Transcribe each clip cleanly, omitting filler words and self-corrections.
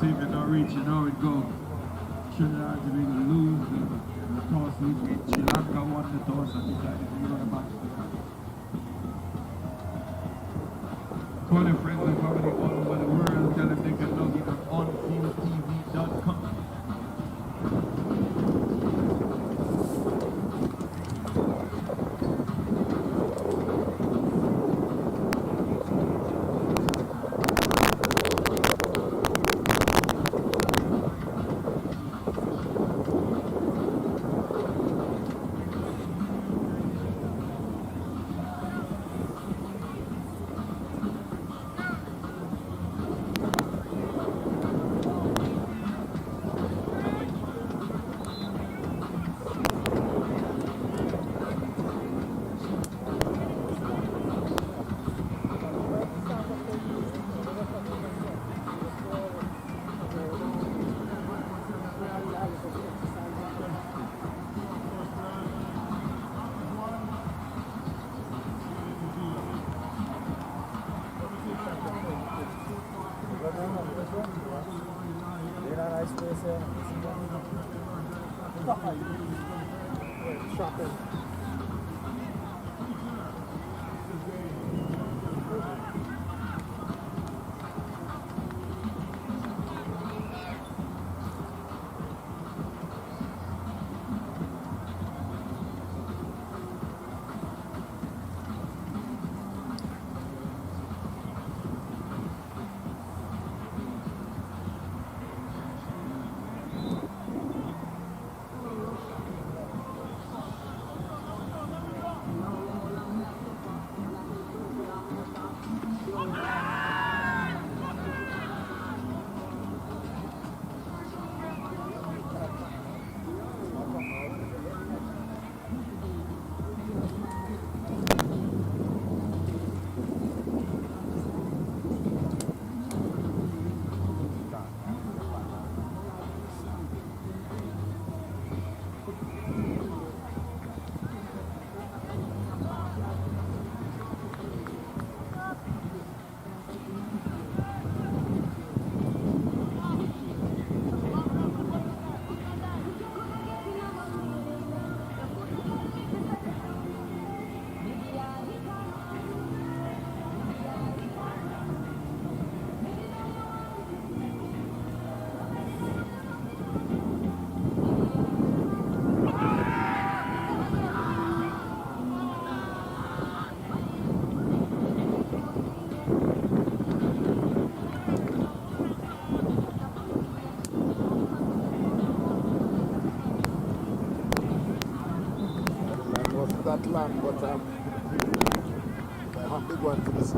see if it not reaching, how it go. Trinidad to be the lose, the toss leads. Sri Lanka won the toss and decided to go to back. 20 friends and family all over the world. Tell them they can log in on onfieldtv.com. That land, but I have big one for this.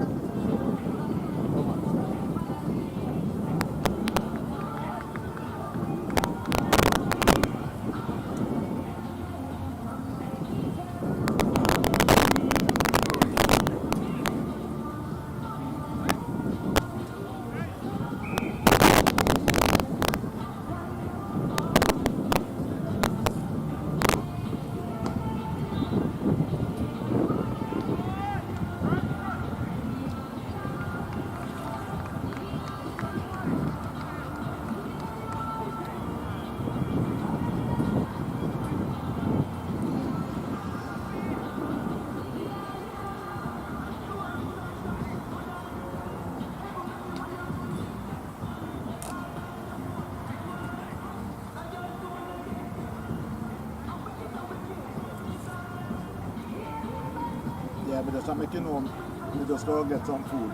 Yeah, but just making home, we just go get some food.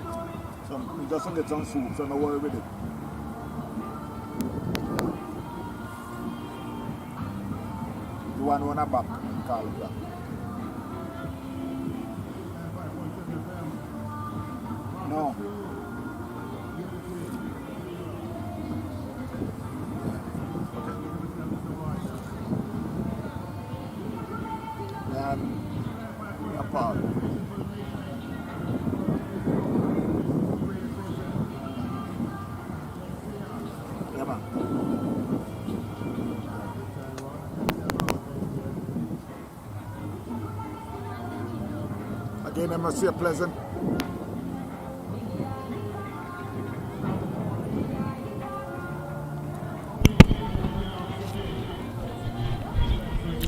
We just get some soup, so no worry with it. The one on the back, call it back. No. And apart. Yeah, man. Again, I must say pleasant.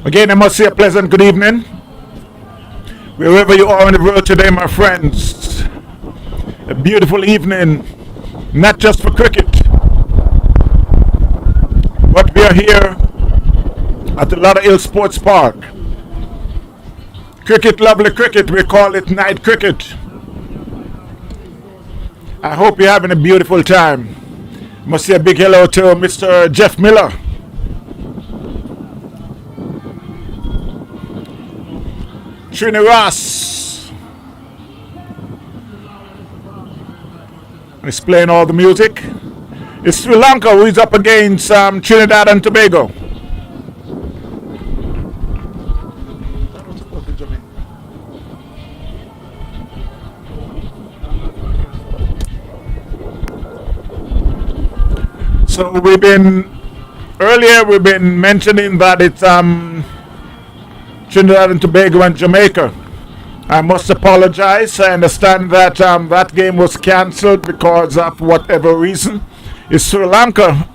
Again, I must say a pleasant good evening. Wherever you are in the world today, my friends. A beautiful evening, not just for cricket, but we are here at the Lauderhill Sports Park. Cricket, lovely cricket, we call it night cricket. I hope you're having a beautiful time. Must say a big hello to Mr. Jeff Miller. Trini Ross is playing all the music. It's Sri Lanka who is up against Trinidad and Tobago. So we've been mentioning that it's Trinidad and Tobago and Jamaica. I must apologize. I understand that that game was cancelled because of whatever reason. It's Sri Lanka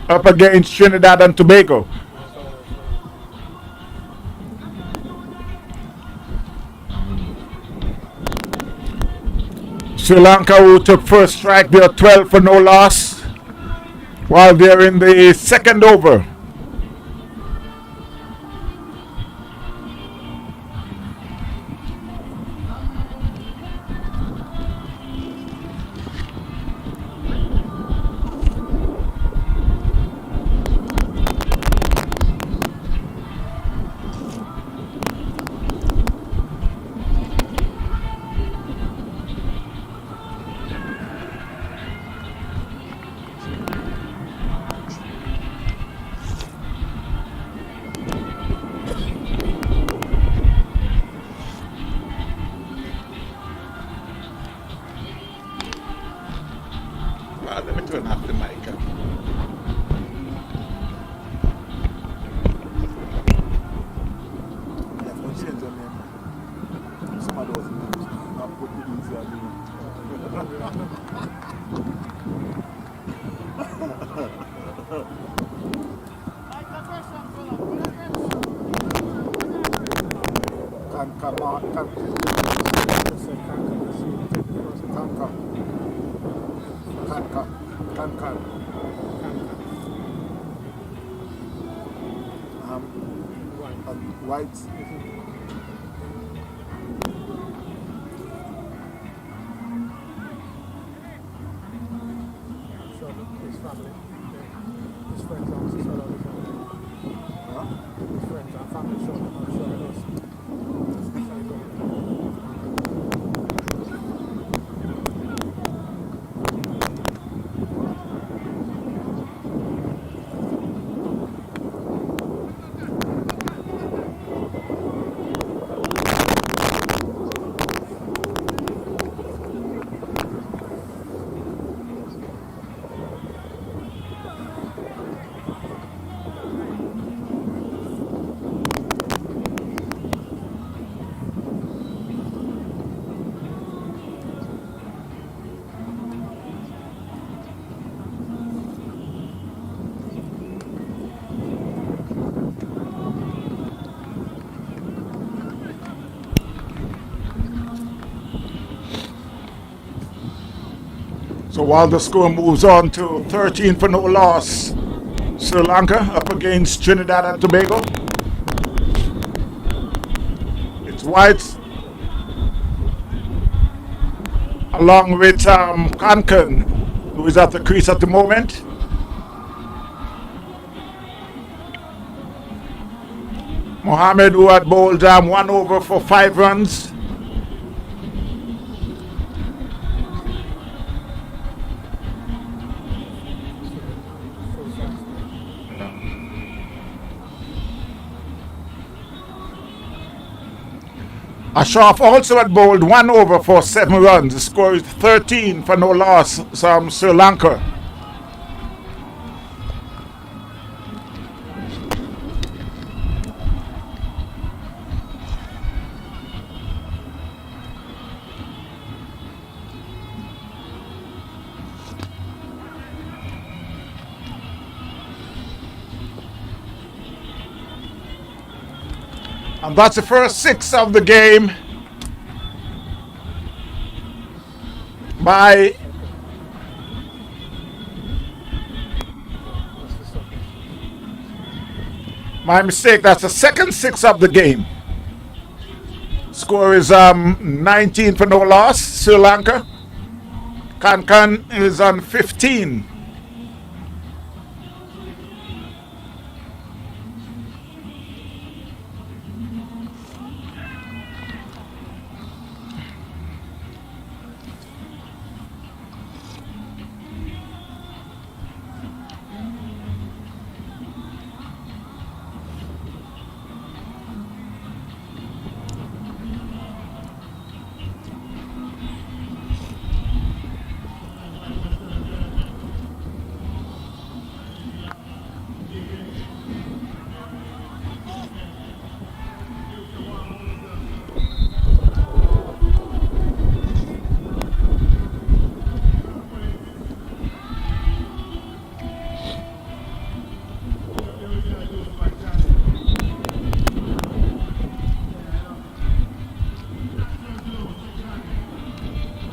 up against Trinidad and Tobago. Sri Lanka, who took first strike, they are 12 for no loss, while they're in the second over. Let me turn off the mic. White. His family, his friends also saw that. His friends and family showed him how sure it is. So while the score moves on to 13 for no loss, Sri Lanka up against Trinidad and Tobago. It's White along with Kankan, who is at the crease at the moment. Mohammed, who had bowled 1 over for 5 runs. Ashraf also had bowled 1 over for 7 runs. The score is 13 for no loss from Sri Lanka. And that's the first 6 of the game by my mistake. That's the second 6 of the game. Score is 19 for no loss, Sri Lanka. Kankan is on 15.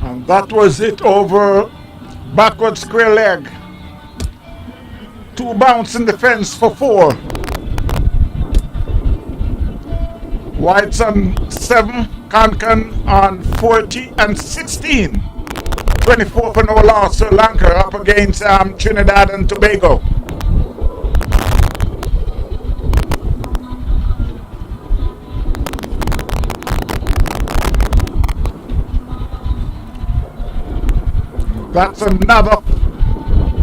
And that was it over backward square leg. 2 bounce in the fence for 4. Whites on 7, Kankan on 40 and 16. 24 for no loss, Sri Lanka up against Trinidad and Tobago. That's another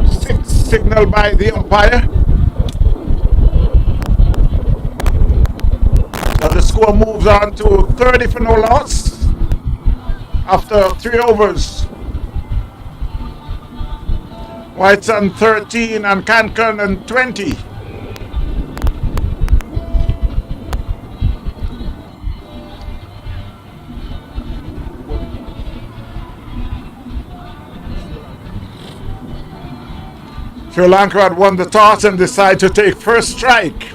6 signal by the umpire. Now the score moves on to 30 for no loss after 3 overs. Whites on 13 and Kankan on 20. Sri Lanka had won the toss and decided to take first strike.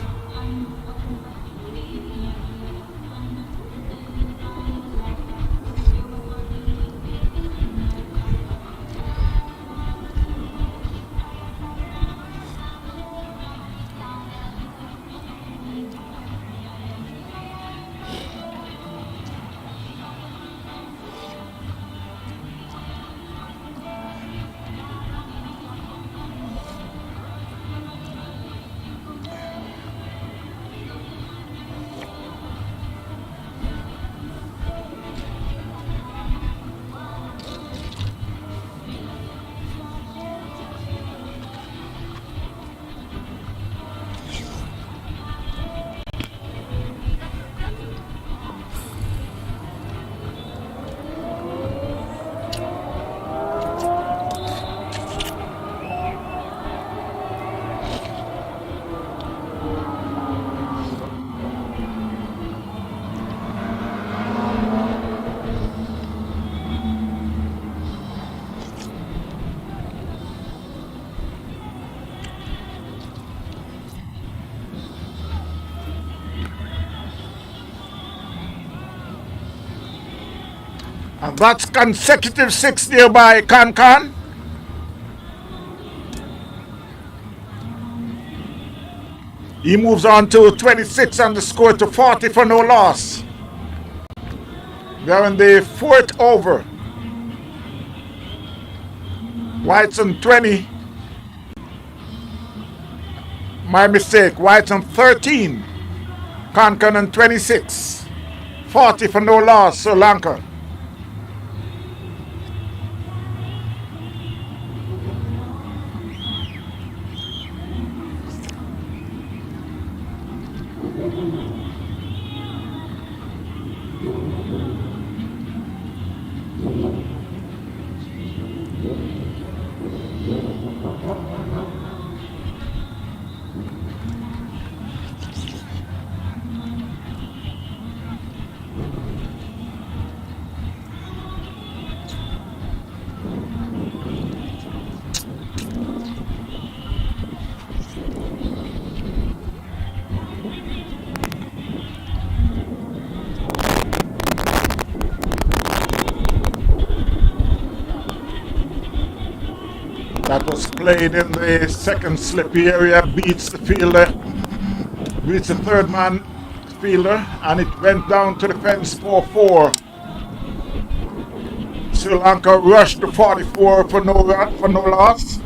And that's consecutive 6 there by Kankan. He moves on to 26 and the score to 40 for no loss. They're in the 4th over. Whites on 20. My mistake. Whites on 13. Kankan on 26. 40 for no loss, Sri Lanka. That was played in the second slippy area, beats the fielder, beats the third man fielder, and it went down to the fence 4-4. Sri Lanka rushed to 44 for no loss.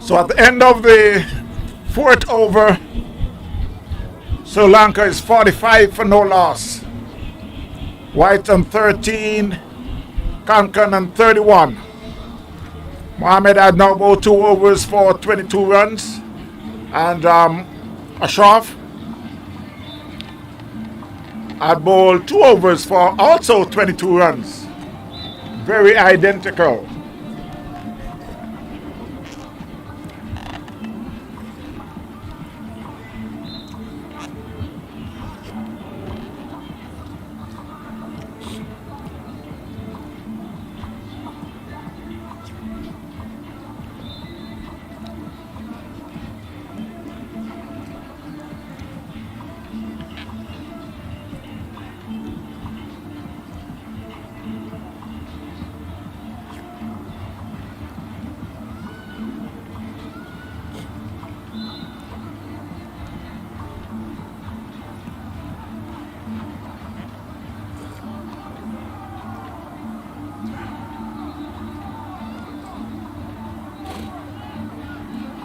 So at the end of the fourth over, Sri Lanka is 45 for no loss. White on 13, Konkan on 31. Mohammed had now about 2 overs for 22 runs. And Ashraf had bowled 2 overs for also 22 runs. Very identical.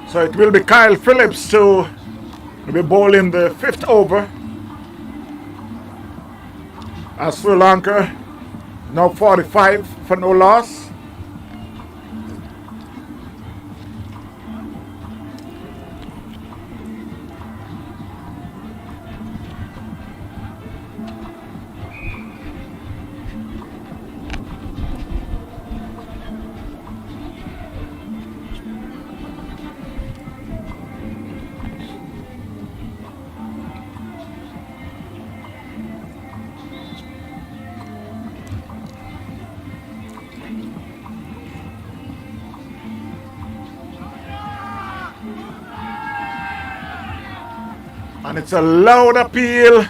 So it will be Kyle Phillips to be bowling the 5th over. As Sri Lanka now 45 for no loss. And it's a loud appeal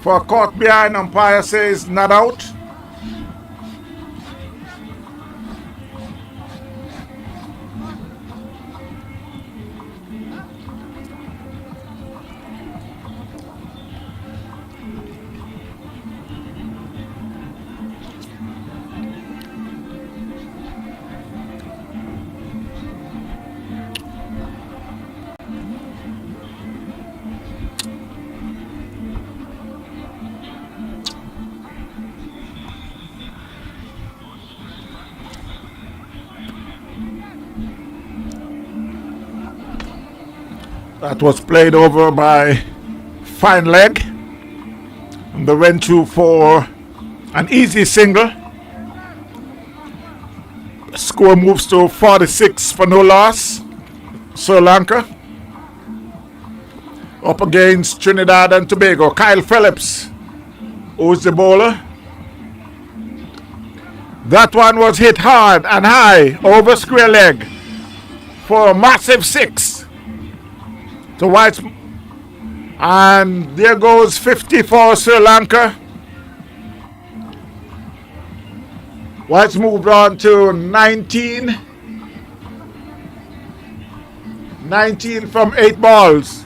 for a caught behind. Umpire says not out. That was played over by Fine Leg. And they went through for an easy single. Score moves to 46 for no loss. Sri Lanka up against Trinidad and Tobago. Kyle Phillips, who's the bowler. That one was hit hard and high over square leg for a massive 6. To White's, and there goes 50 for Sri Lanka. White's moved on to 19. 19 from 8 balls.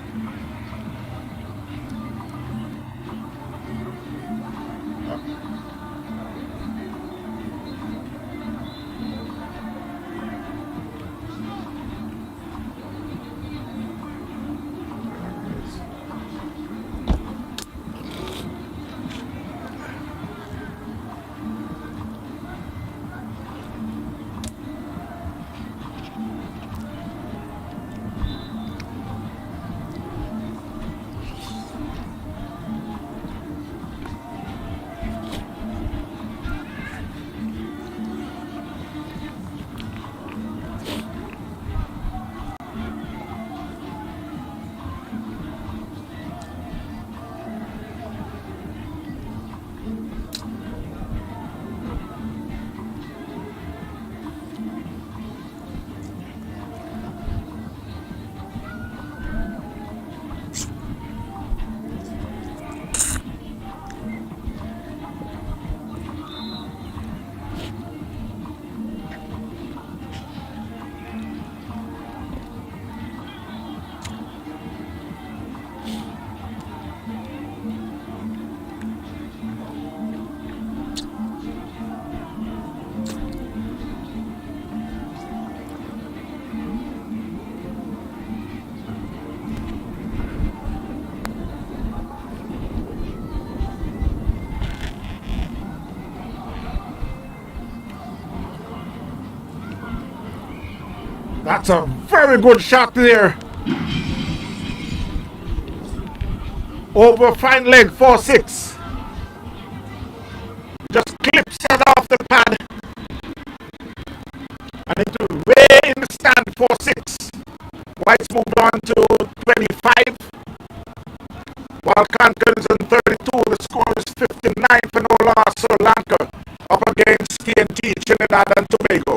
That's a very good shot there. Over fine leg 4-6. Just clips it off the pad. And into way in the stand 4-6. Whites moved on to 25. While Concord is on 32. The score is 59 for no loss. Sri Lanka up against TNT, Trinidad and Tobago.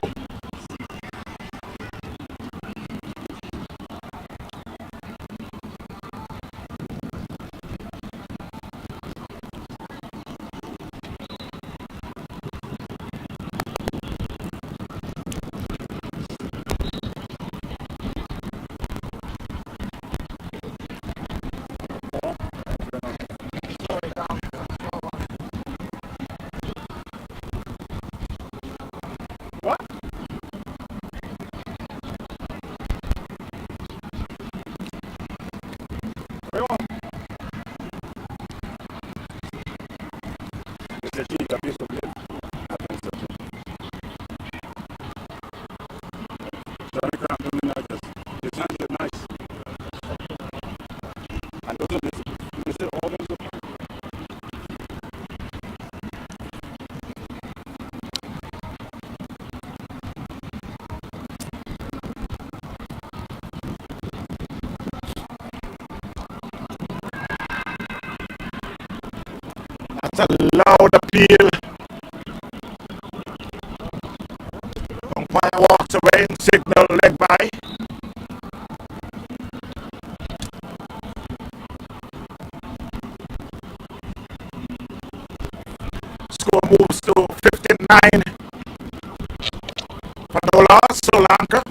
That's a loud appeal. Umpire walks away and signal leg by. Score moves to 59 for no loss, Sri Lanka.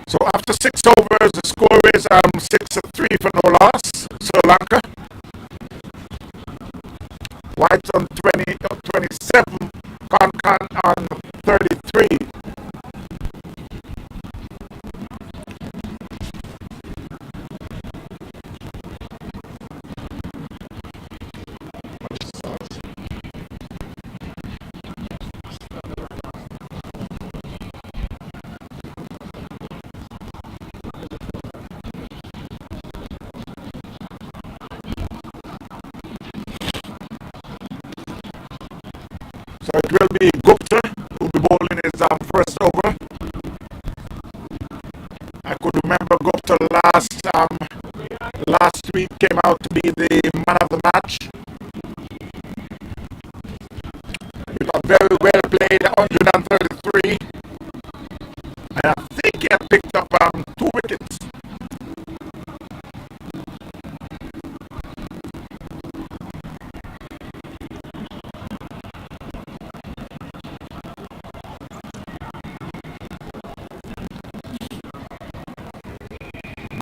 So after 6 overs, the score is 6-3 for no loss, Sri Lanka. Whites on 27, Konkan on 33. So it will be Gupta who will be bowling his first over. I could remember Gupta last week came out to be the man of the match. With a very well played 133. And I think he had picked up 2 wickets.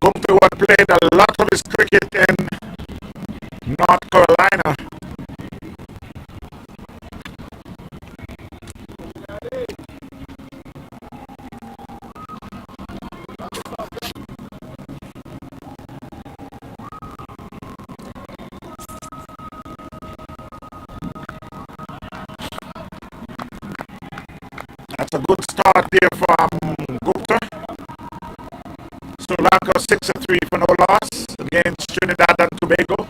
Gupta had played a lot of his cricket in North Carolina. That's a good start there from Gupta. Sri Lanka 6-3 for no loss against Trinidad and Tobago.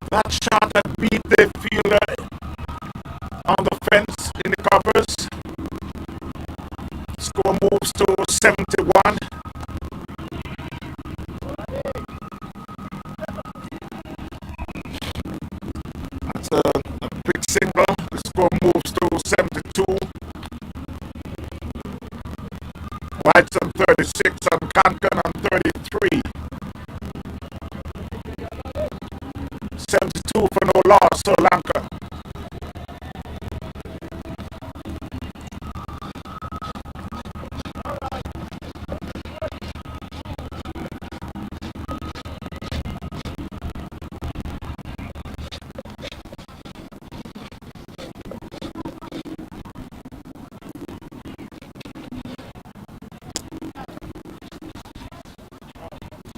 That shot had beat the fielder on the fence in the covers. Score moves to 71. That's a big single. The score moves to 72. White's on 36 and Kankan on 33. 72 for no loss, Sri Lanka.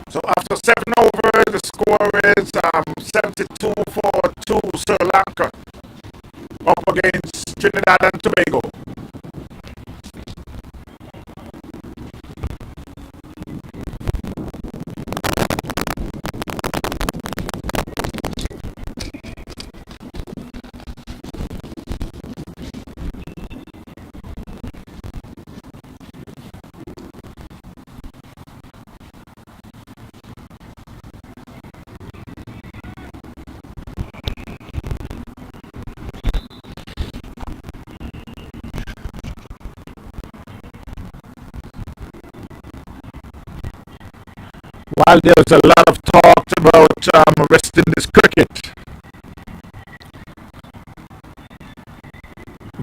So after 7 overs, the score is 72 for 2 Sri Lanka up against Trinidad and Tobago. While there's a lot of talk about resting this cricket,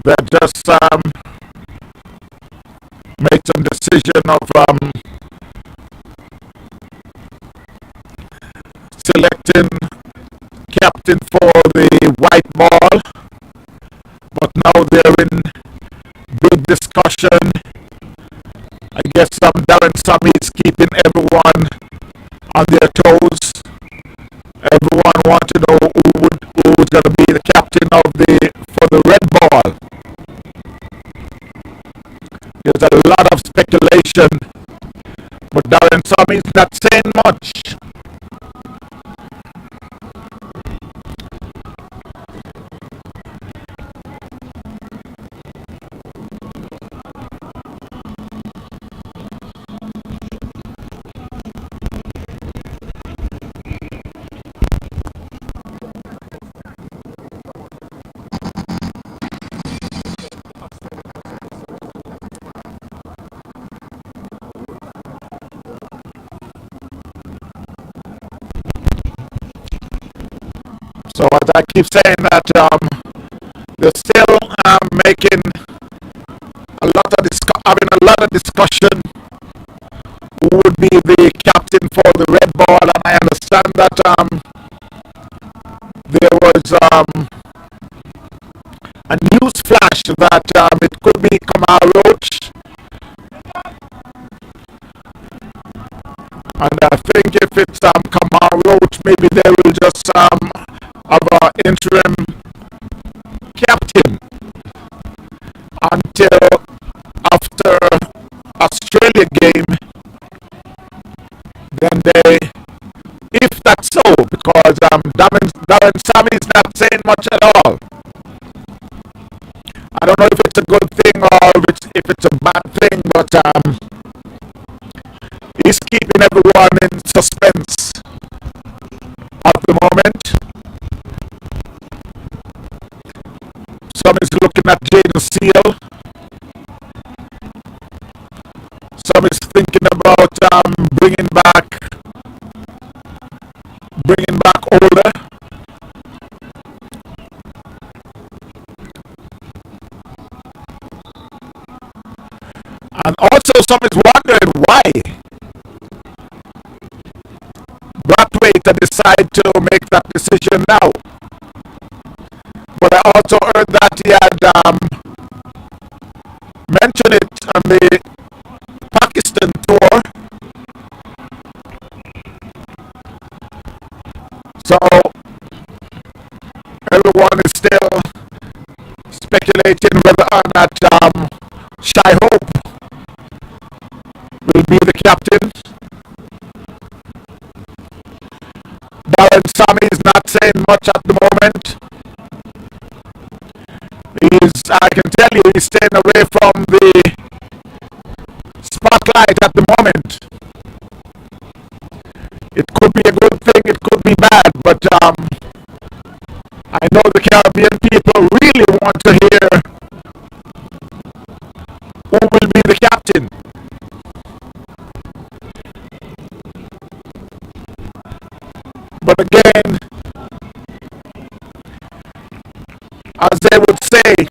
that just made some decision of selecting captain for the white ball, but now they're in big discussion. I guess Darren Sammy is keeping everyone on their toes. Everyone wants to know who's going to be the captain for the red ball. There's a lot of speculation, but Darren Sammy is not saying much. So as I keep saying that they're still making having a lot of discussion who would be the captain for the red ball, and I understand that there was a news flash that it could be Kamal Roach, and I think if it's Kamal Roach, maybe they will just have an interim captain until after Australia game. Then they, if that's so, because Darren Sammy is not saying much at all. I don't know if it's a good thing or if it's a bad thing, but he's keeping everyone in suspense at the moment. Some is looking at Jaden Seal. Some is thinking about bringing back Older. And also some is wondering why Brathwaite decided to make that decision now. But I also heard that he had mentioned it on the Pakistan tour. So everyone is still speculating whether or not Shai Hope will be the captain. Darren Sammy is not saying much at the moment. I can tell you, he's staying away from the spotlight at the moment. It could be a good thing, it could be bad, but I know the Caribbean people really want to hear who will be the captain. But again, as they would say,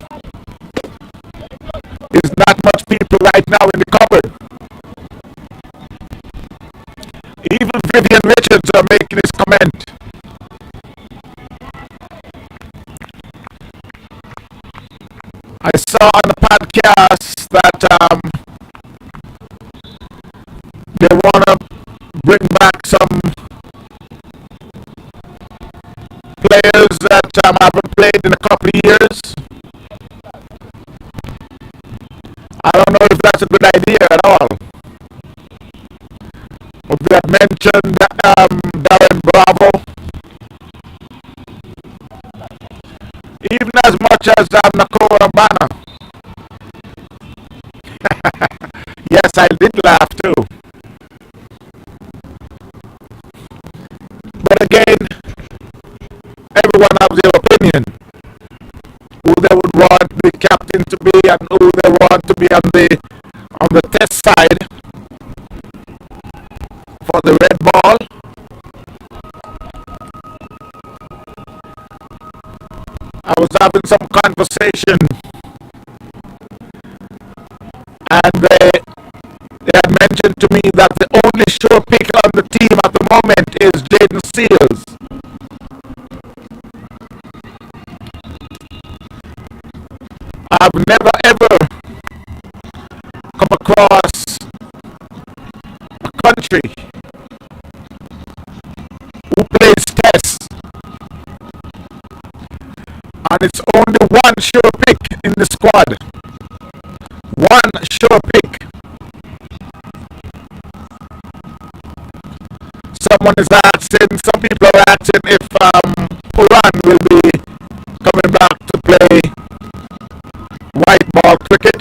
there's not much people right now in the cupboard. Even Vivian Richards are making his comment. I saw on the podcast that they want to bring back some players that haven't played in a couple of years. I don't know if that's a good idea at all. We had mentioned Darren Bravo. Even as much as Nicole Urbana. Yes, I did laugh too. But again, everyone has their opinion. Who they would want the captain to be and who they want to be on the test side for the red ball. I was having some conversation and they had mentioned to me that the only sure pick on the team at the moment is Jaden Seals. I've never ever come across a country who plays tests and it's only one sure pick in the squad. One sure pick. Someone is asking, some people are asking if Puran will be coming back to play white ball cricket.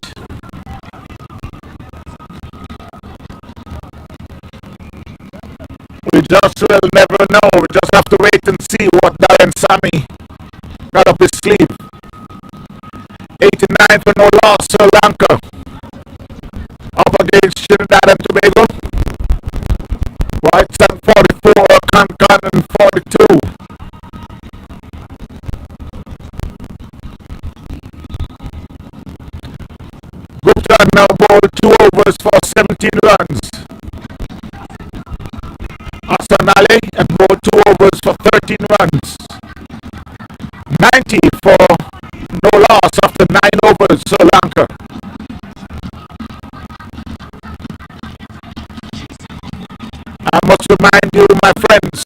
We just will never know. We just have to wait and see what Darren Sammy got up his sleeve. 89 for no loss, Sri Lanka. Up against Trinidad and Tobago. Whites at 44, Kankan and 42. Gupta now bowled 2 overs for 17 runs. finale and bowled 2 overs for 13 runs. 90 for no loss after 9 overs, Sri Lanka. I must remind you, my friends,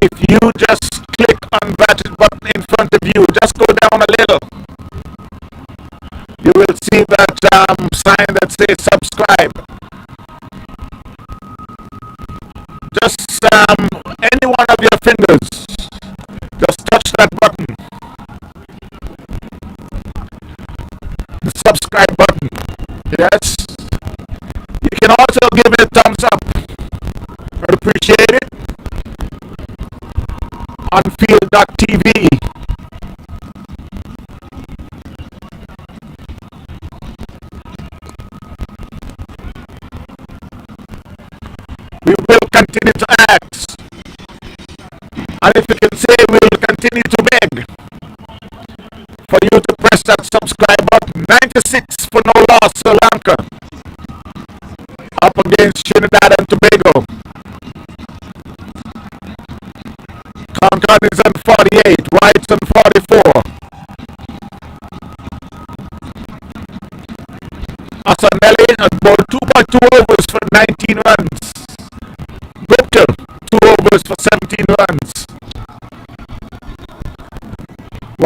if you just click on that button in front of you, just go down a little, you will see that sign that says subscribe. Just any one of your fingers, just touch that button, the subscribe button. Yes. You can also give it a thumbs up. I'd appreciate it. On field.tv. We will continue to act. And if you can say, we will continue to beg for you to press that subscribe button. 96 for no loss, Sri Lanka. Up against Trinidad and Tobago. Concord is on 48, White's on 44. Asanelli had bowled 2.2 overs for 19 runs. Gupta, 2 overs for 17 runs.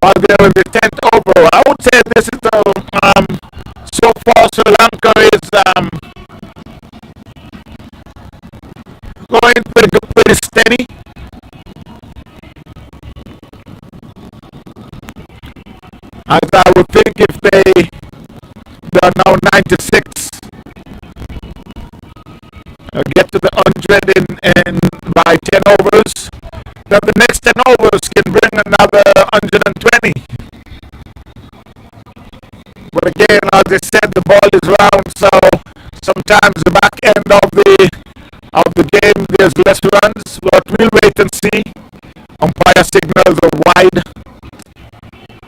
While they're in the 10th over, I would say this is so far Sri Lanka is going pretty steady. As I would think if they are now 96, get to the 100 in by 10 overs, then the next 10 overs can bring another 120. But again, as I said, the ball is round, so sometimes the back end of the game there's less runs, but we'll wait and see. Umpire signals are wide.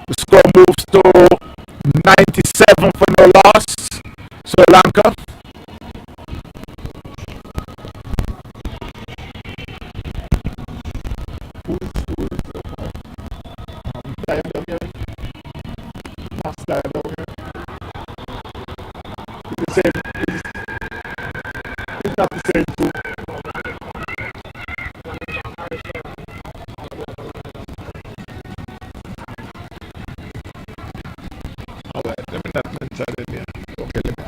The score moves to 97 for no loss, Sri Lanka. It's not the same too. Alright, let me not mention it here. Okay, let me.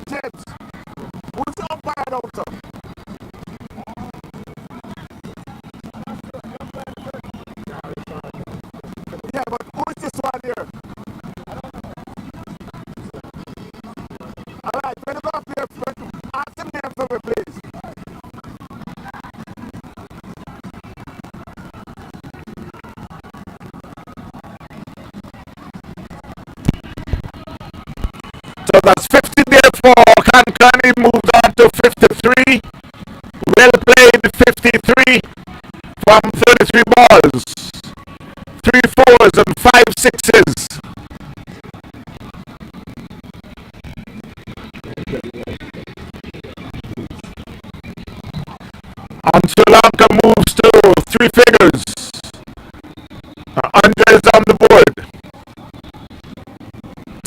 James, who's the umpire out there? Yeah, but who is this one here? Alright, when you go up here, ask the name for me, please. So that's 50 there for Kankani, moved on to 53. Well played, 53 from 33 balls. 3 fours and 5 sixes. And Sri Lanka moves to 3 figures. 100 is on the board.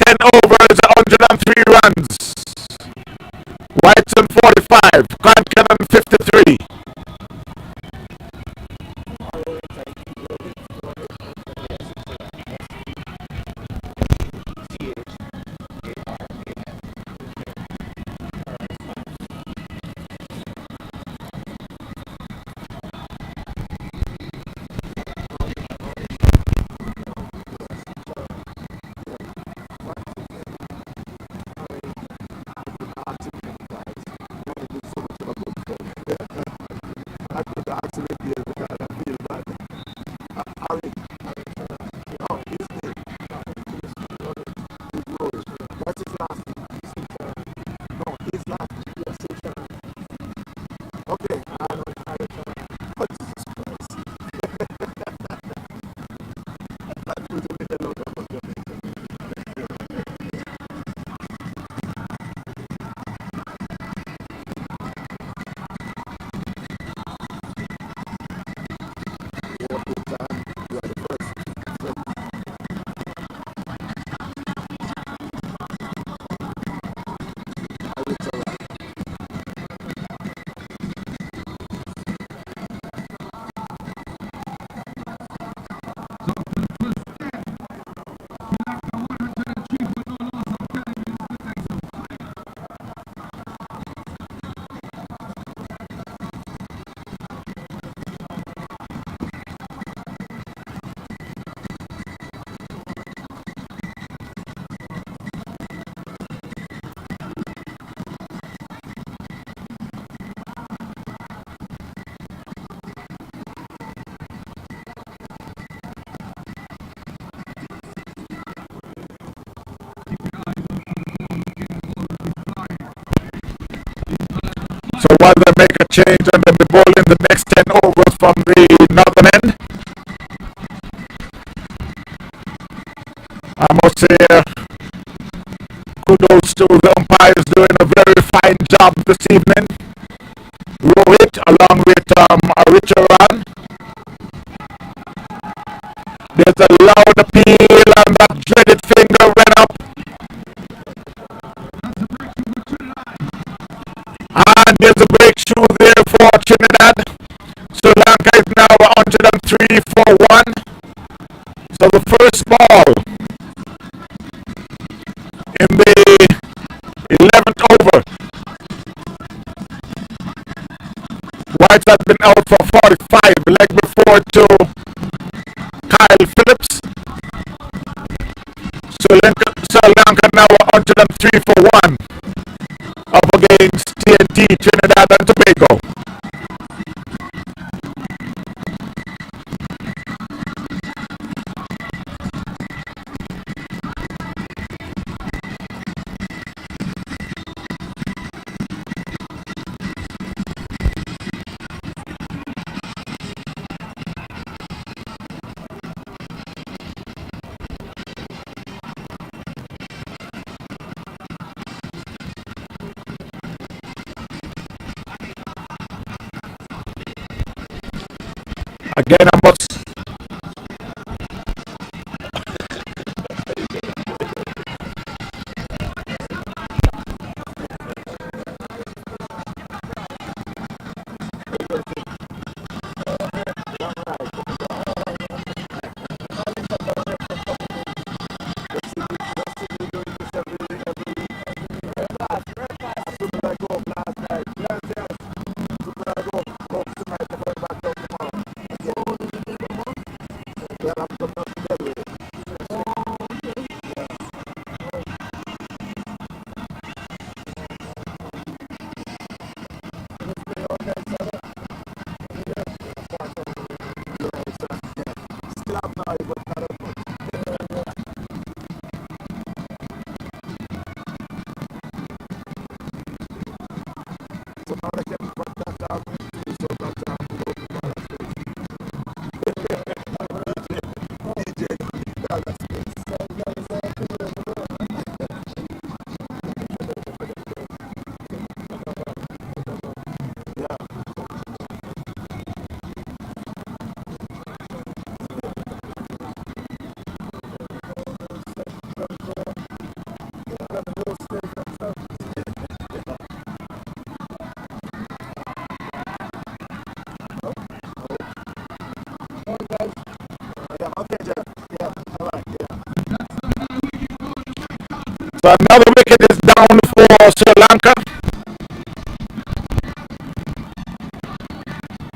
10 overs, 103 runs. White's on 45, Kankan on 53. a change and then the ball in the next 10 overs from the northern end. I must say kudos to the umpires doing a very fine job this evening. Rohit along with Richard Ran. There's a loud appeal and that dreaded finger went up. And there's a breakthrough there for Trinidad. Sri Lanka is now 103 for 1. So the first ball in the 11th over. Whites had been out for 45, leg before to Kyle Phillips. Sri Lanka now 103 for 1 up against TNT, Trinidad and Tobago. Again, I must. So another wicket is down for Sri Lanka.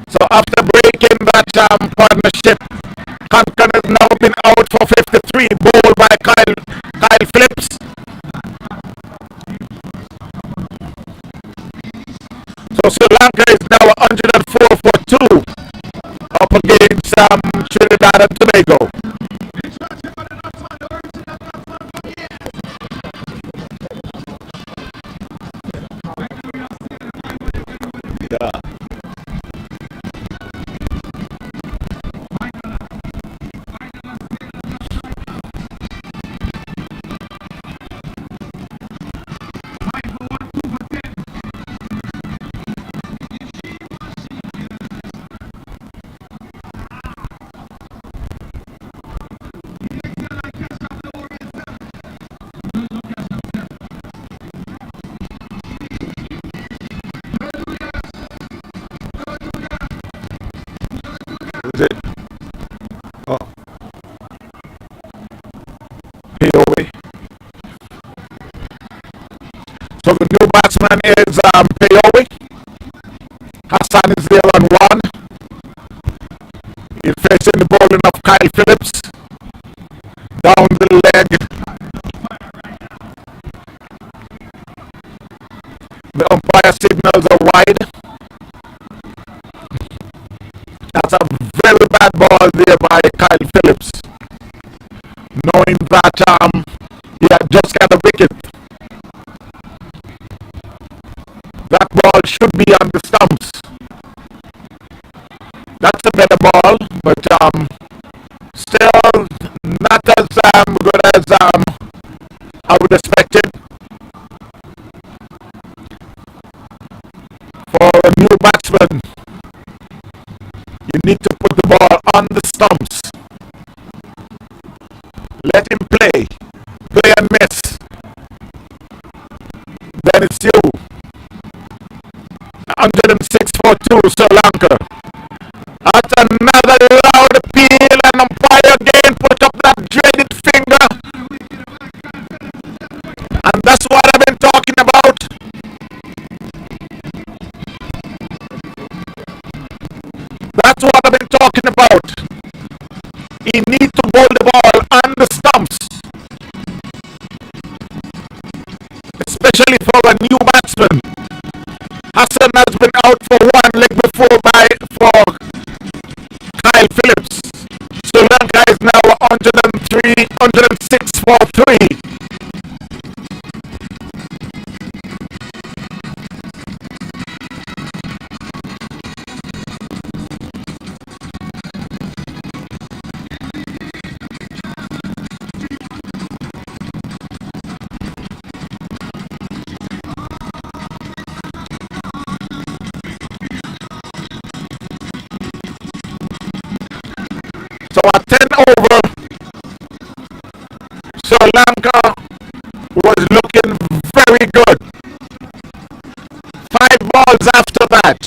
So after breaking that partnership, Hampton has now been out for 53, bowled by Kyle Phillips. So Sri Lanka is now 104 for 2 up against Trinidad and Tobago. Is it? Oh. POA. So the new batsman is POA. Hassan is there on 1. He's facing the bowling of Kyle Phillips. Down the leg. The umpire signals are wide. That's a very bad ball there by Kyle Phillips. Knowing that he had just got a wicket. That ball should be on the stumps. That's a better ball, but still not as good as I would expect it. For a new batsman, you need to put the ball on the stumps. Let him play and miss. Then it's you. 106 for 2, Sri Lanka. That's another loud appeal, and umpire again put up that dreaded finger. And that's what I've been talking about. That's what I've been talking about. He needs to bowl the ball on the stumps. Especially for a new batsman. Hassan has been out for one leg before for Kyle Phillips. Sri Lanka is now 106 for 3. So at 10 over, Sri Lanka was looking very good. 5 balls after that.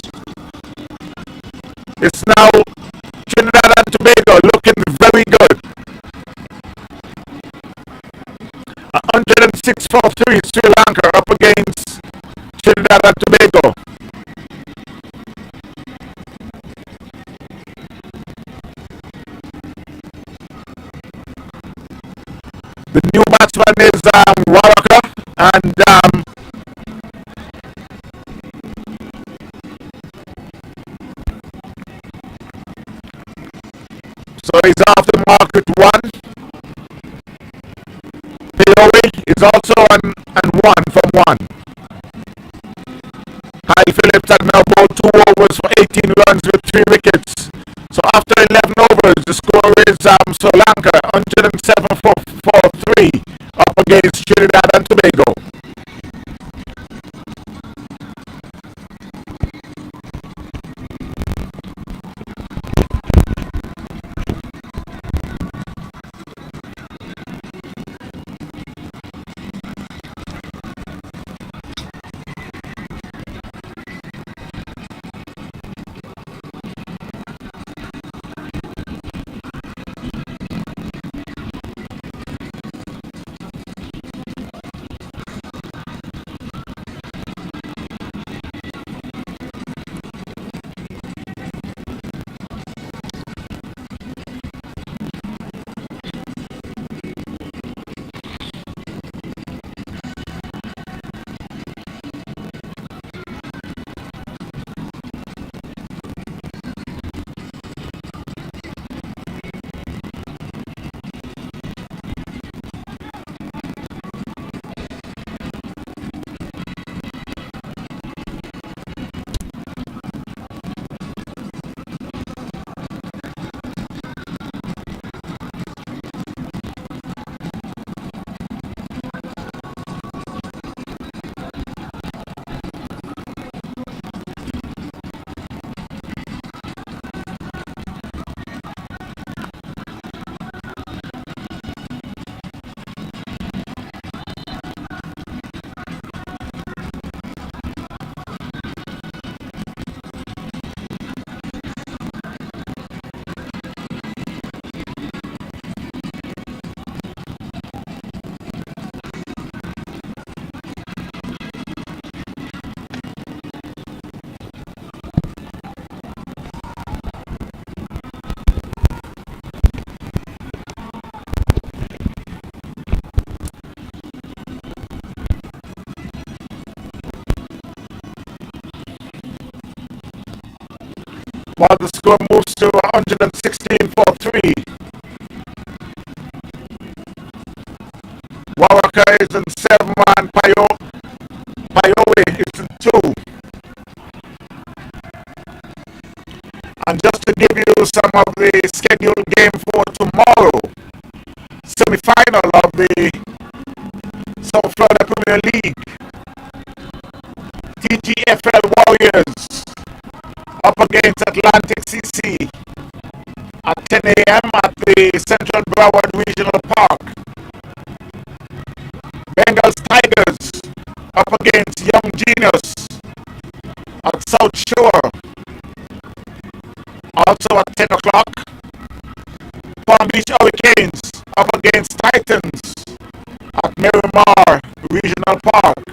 It's now Trinidad and Tobago looking very good. 106 for 3, Sri Lanka up against Trinidad and Tobago. The new batsman is Waraka, and so he's off the mark with 1. Peowe is also on and 1 from 1. Kyle Phillips had now bowled 2 overs for 18 runs with 3 wickets. So after 11 overs, the score is Sri Lanka 107 for 3 up against Trinidad and Tobago. While the score moves to 116 for 3. Waraka is in 7 and Peowe is in 2. And just to give some of the scheduled game for tomorrow. Semi-final of the South Florida Premier League. TGFL Warriors up against Atlantic CC at 10 a.m. at the Central Broward Regional Park. Bengals Tigers up against Young Genius at South Shore, also at 10 o'clock. Palm Beach Hurricanes up against Titans at Miramar Regional Park,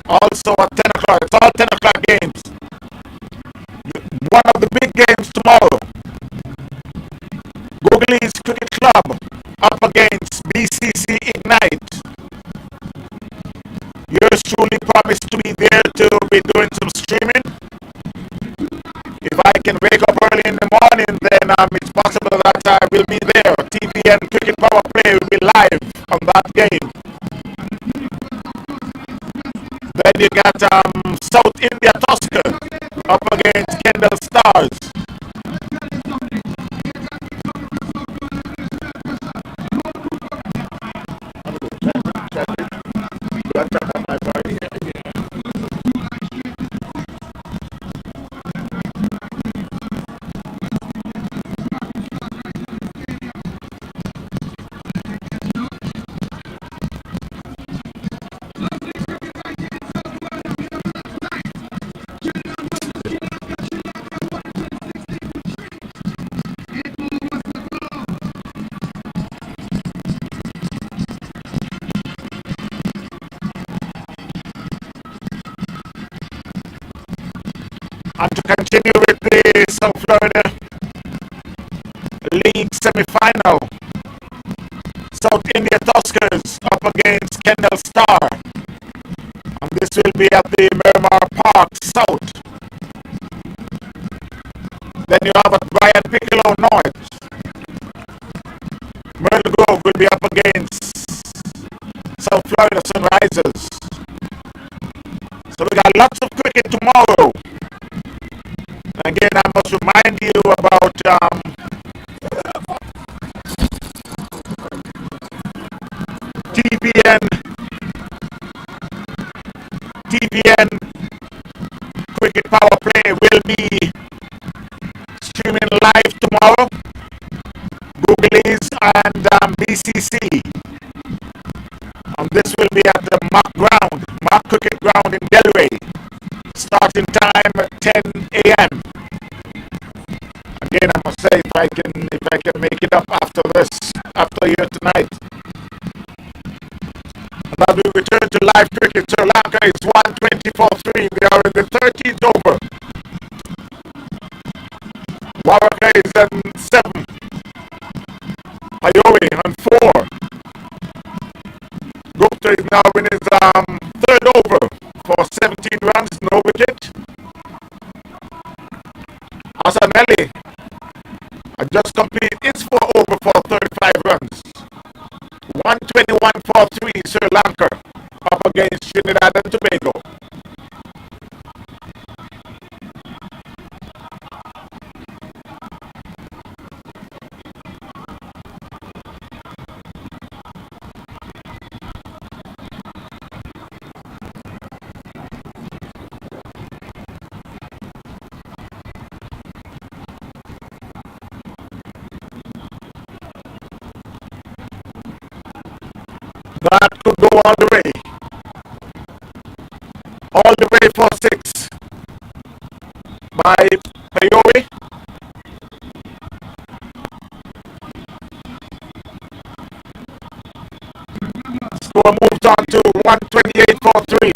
also at 10 o'clock. It's all 10 o'clock games. One of the big games tomorrow, Googly's Cricket Club up against BCC Ignite. Yours truly promised to be there to be doing some streaming. If I can wake up early in the morning, then it's possible that I will be there. TVN Cricket Power Play will be live on that game. Then you got South India Tusker up against Kendall Stars. And to continue with the South Florida League semi-final, South India Tuskers up against Kendall Star. And this will be at the Miramar Park South. Then you have at Brian Piccolo North. Myrtle Grove will be up against South Florida Sunrisers. So we got lots of cricket tomorrow. Again, I must remind you about TVN Cricket Power Play will be streaming live tomorrow. Googly's and BCC. And this will be at the Mark Cricket Ground in Delray. Starting time at 10 a.m. Again, I must say, if I can make it up after here tonight. And as we return to live cricket, Sri Lanka is 124-3. They are in the 13th over. Waraka is on 7. Ayowe on 4. Gupta is now in his third over for 17 runs, no wicket. Asanelli just completed his 4 over for 35 runs. 121 for 3 Sri Lanka up against Trinidad and Tobago. That could go all the way. All the way for 6 by Ayowe. Score moves on to 128 for 3.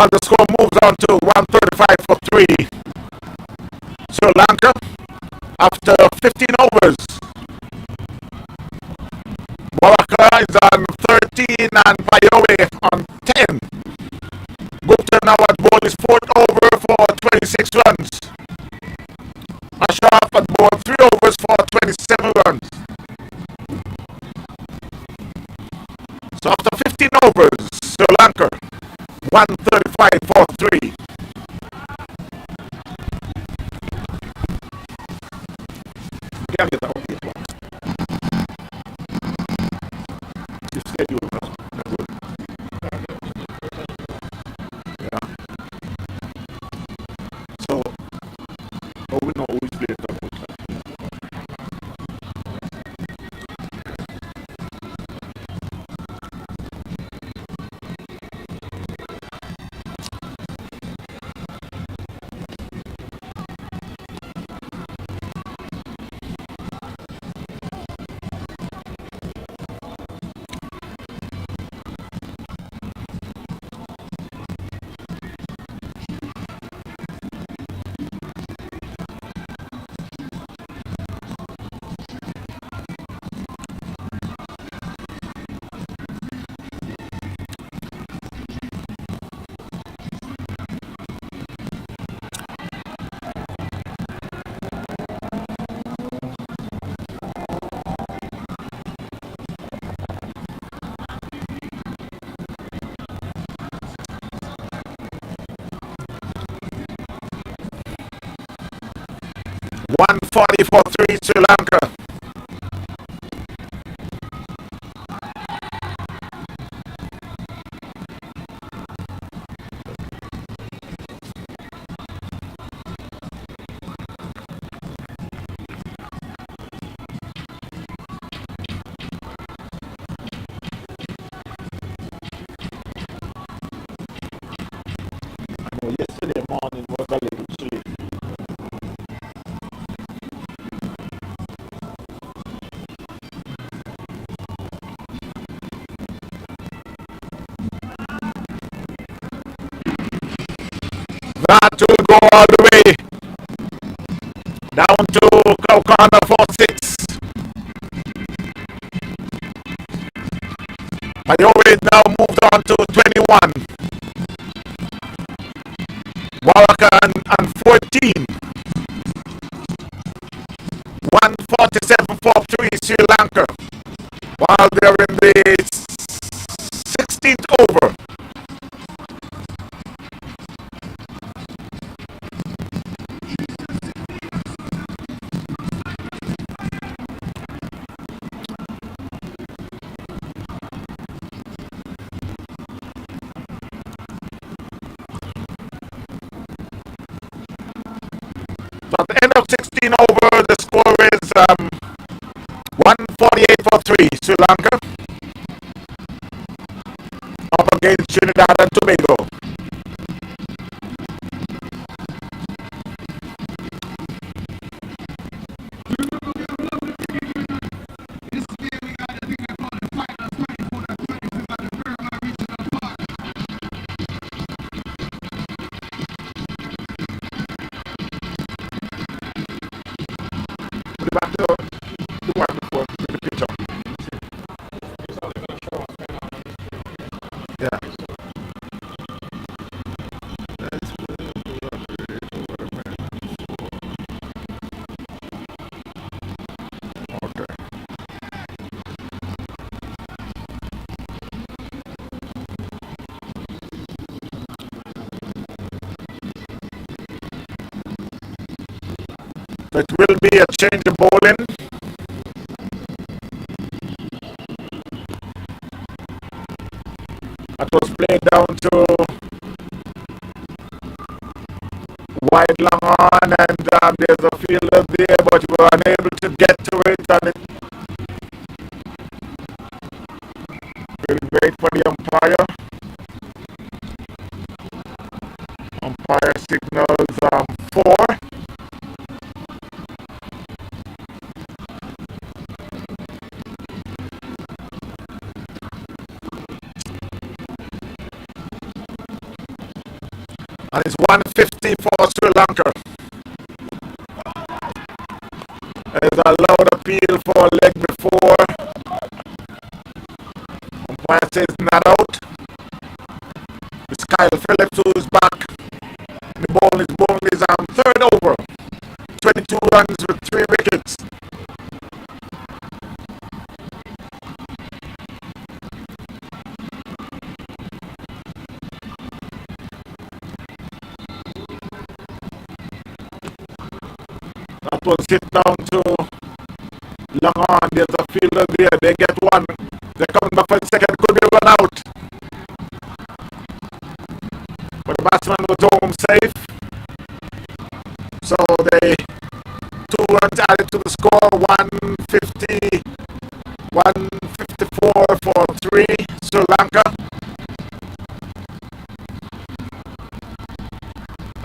While the score moves on to 135 for 3. Sri Lanka after 15 overs. Walker is on 13 and Payoe on 10. Gupta now at ball is 4th over for 26 runs. Ashraf at ball 3 overs for 27 runs. So after 15 overs, Sri Lanka 135 for 3. Can't get out here. You schedule now. Yeah. So, we know who is playing the most. 140 for 3 Sri Lanka. Yesterday morning was a little sleep. That will go all the way down to Kaukana for 6. Mayowe now moved on to 21. Warakan and 14. 147 for 3 Sri Lanka. While they're in the 16th over. At the end of 16 over, the score is 148 for 3 Sri Lanka up against Trinidad and Tobago. Put it back to the one before the picture. Yeah. Okay. So it will be a change of bowling. That was played down to wide long on, and there's a fielder there, but we were unable to get to it, and we'll wait for the umpire. Umpire signals 4. And it's 150 for Sri Lanka. There's a loud appeal for a leg before. Umpire says not out. It's Kyle Phillips who is back. The ball is third over. 22 runs with 3 wickets. That was hit down to long on. There's a fielder there. They get one. They're coming back for the second. Could be run out. But the batsman was home safe. So they 2 runs added to the score. 150, 154 for 3 Sri Lanka.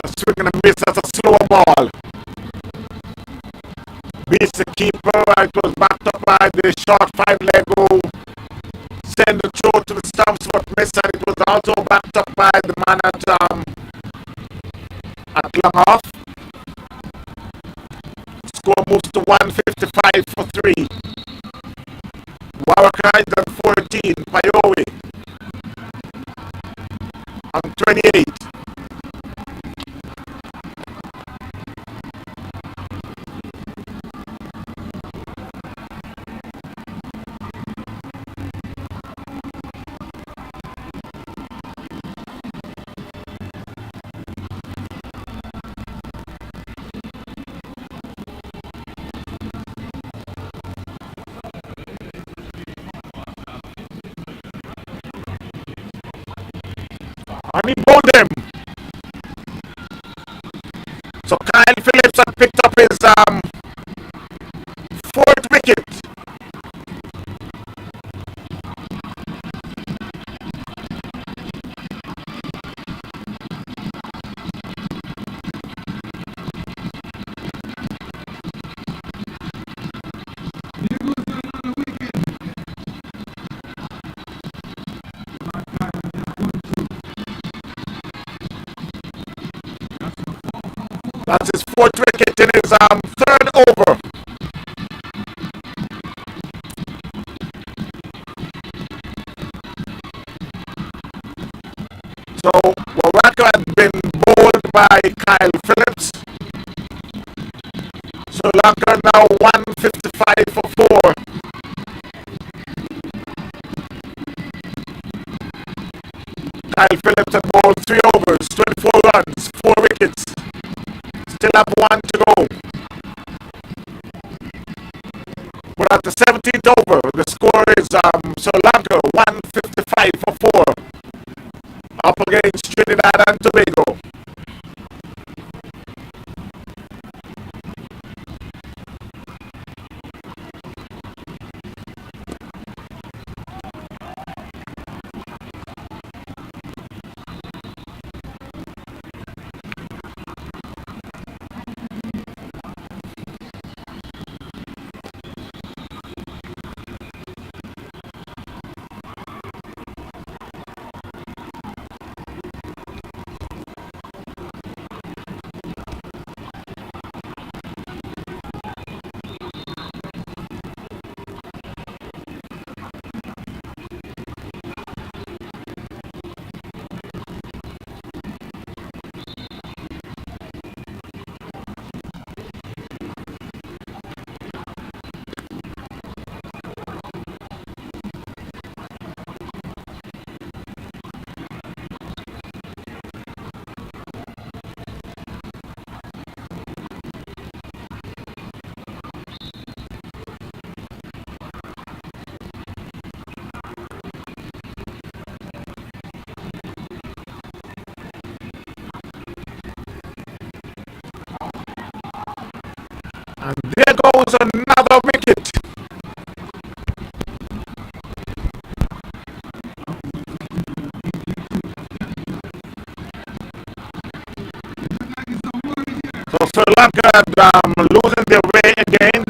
A swing and a miss. That's a slow ball. Beats the keeper. It was backed up by the short 5-leg who sent the throw to the stumps but missed, and it was also backed up by the man at long off. Score moves to 155 for 3. Waraka is on 14. Payowi on 28. And he bowled him. So Kyle Phillips had picked up his 4th wicket. Here goes another wicket. That's his 4th wicket in his 3rd over. So Waraka had been bowled by Kyle Phillips. Sri Lanka now 155 for 4. Kyle Phillips had bowled 3 overs, 24 runs, 4 wickets. Still have 1 to go. But at the 17th over, the score is Sri Lanka 155 for 4. Up against Trinidad and Tobago. And there goes another wicket. So Sri Lanka losing their way again.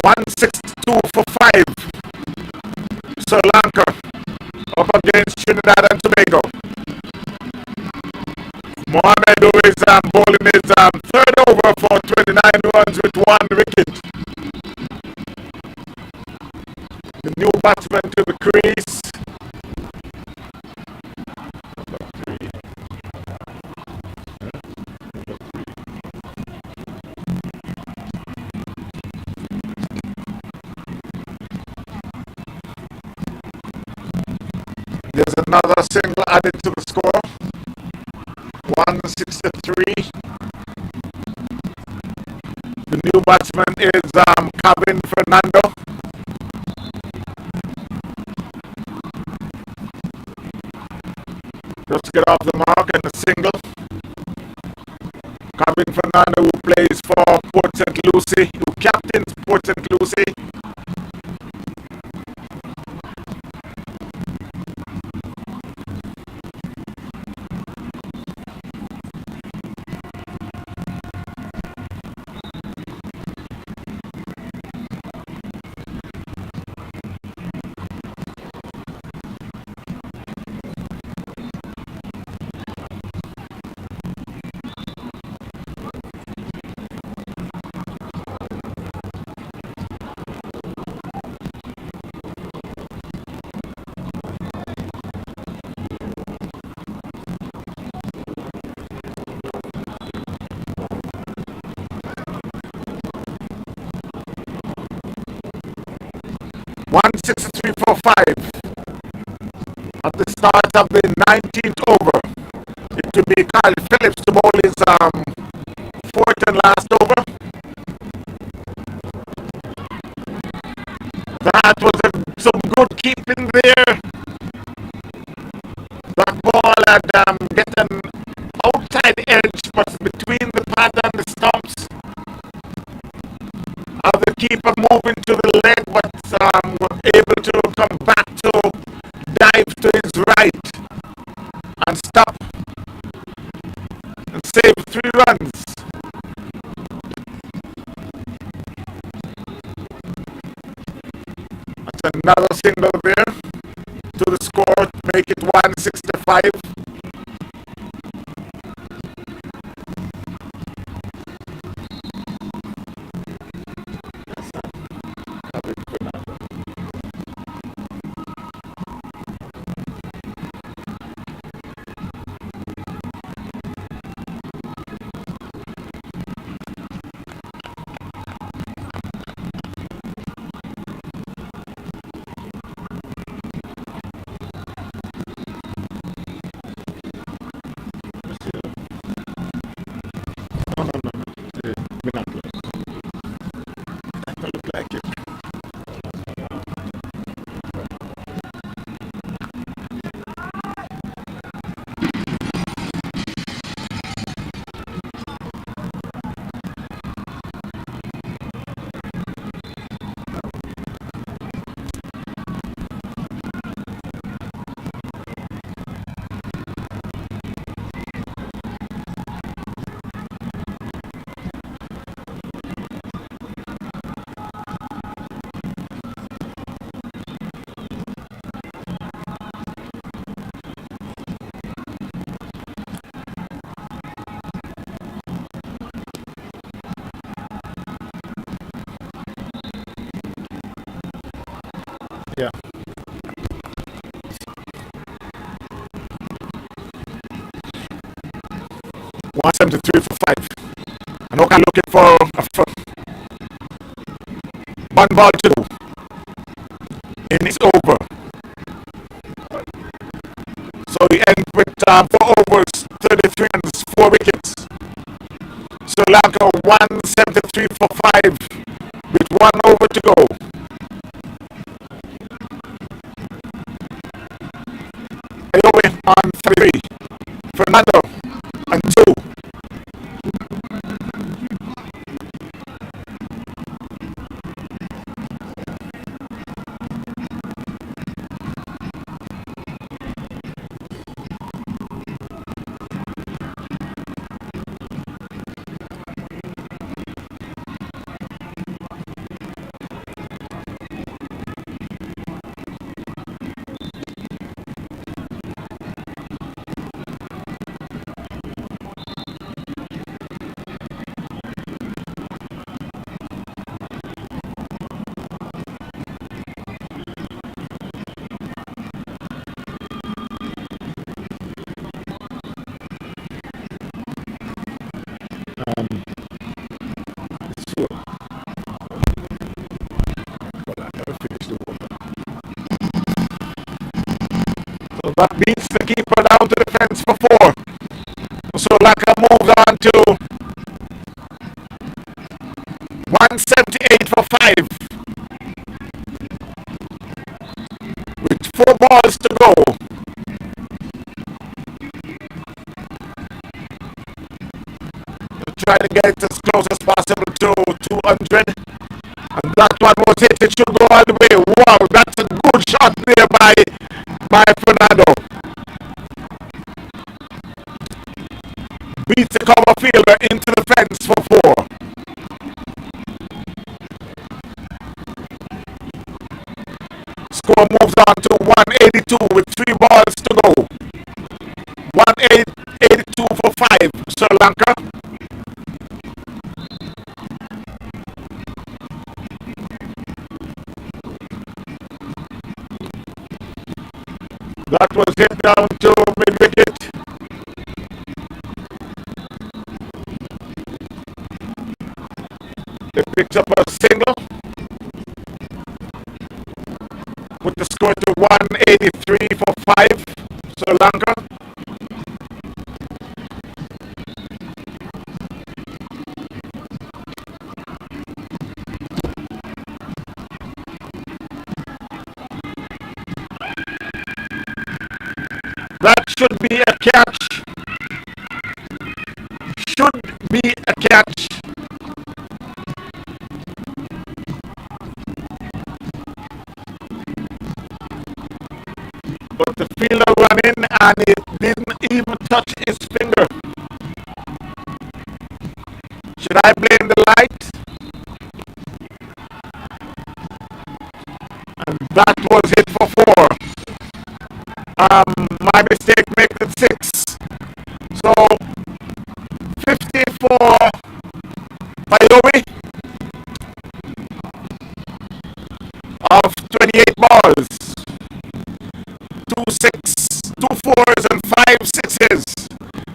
162 for 5. Sri Lanka up against Trinidad and Tobago. Mohamed, who is bowling his third over for 29 runs with 1 wicket. The new batsman to the crease. There's another single added to the score. 163. The new batsman is Kevin Fernando. Just get off the mark and a single. Kevin Fernando, who plays for Port St. Lucie, who captains Port St. Lucie. .163 for 5 at the start of the 19th over. It will be Kyle Phillips to bowl his fourth and last over. That was some good keeping there. That ball had gotten outside the edge, but between the pad and the stumps. The keeper moving to the leg, but was able to come back to dive to his right and stop and save 3 runs. That's another single there to the score, make it 165. Yeah. 173 for 5. And Oakland looking for a 1 ball to do. And it's over. So we end with 4 overs, 33 runs, 4 wickets. Sri Lanka 173 for 5 with 1 over to go. Ayowe on 3, Fernando on 2. So, well, I never finished the water. So that beats the keeper down to the fence for 4. So Lanka moves on to 178 for 5. With 4 balls to go. Try to get it as close as possible to 200. And that one was hit. It should go all the way. Wow, that's a good shot there by Fernando. Beats the cover fielder into the fence for 4. Score moves on to 182 with 3 balls to go. 182 for 5, Sri Lanka. That was hit down to mid-wicket. They picked up a single. With the score to 183 for 5, Sri Lanka. That should be a catch. Should be a catch. But the fielder ran in and it didn't even touch his finger. Should I blame the light? And that was it for 4. My mistake makes it 6. So 50 for Bayomi of 28 balls. 2 4s and 5 6s.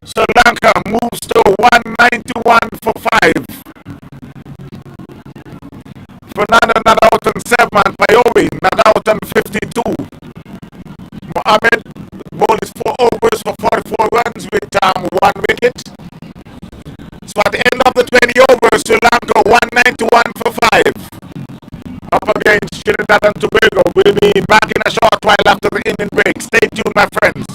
Sri Lanka moves to 191 for 5. Fernando not out on 7 and Payovi not out on 52. Mohammed bowled his 4 overs for 44 runs with 1 wicket. So at the end of the 20 overs, Sri Lanka 191 for 5. Up against Trinidad and Tobago. We'll be back in a short while after the inning break. Stay tuned, my friends.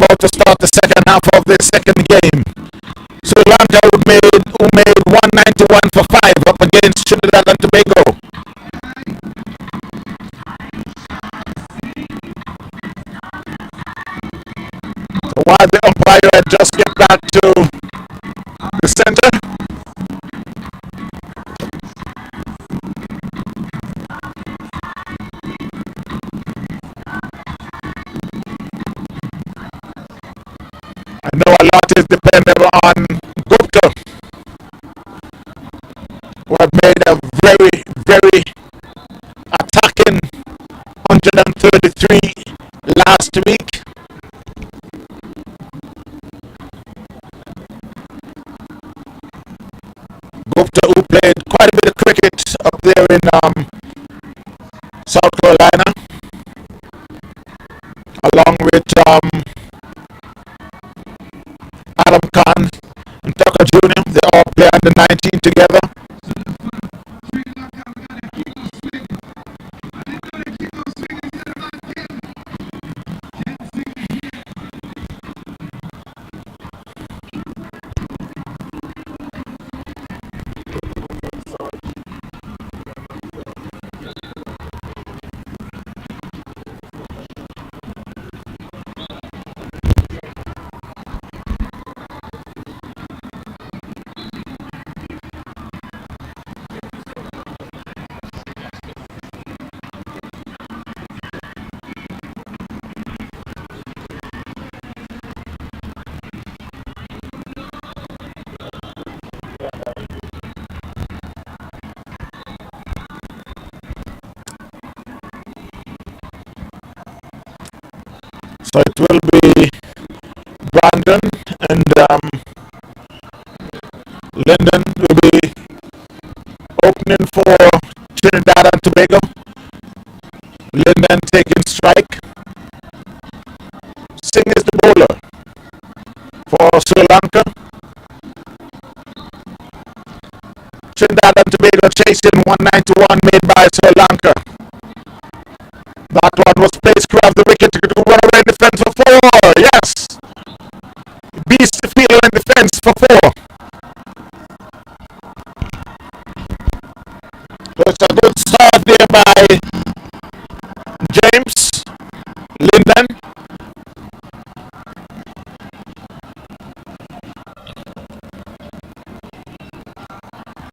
about to start the second half of the second game. Sri Lanka who made 191 for 5 up against Trinidad and Tobago. So while the umpire had just get back to the center, I know a lot is dependent on Gupta, who have made a very, very attacking 133 last week. Gupta, who played quite a bit of cricket up there in South Carolina, along with Adam Khan and Tucker Jr. They all play under 19 together. So it will be Brandon and Lyndon will be opening for Trinidad and Tobago. Lyndon taking strike. Singh is the bowler for Sri Lanka. Trinidad and Tobago chasing 191 made by Sri Lanka. That one was placed across the wicket to run away in defense for 4. Yes! Beast the fielder in defense for 4. So it's a good start there by James Linden.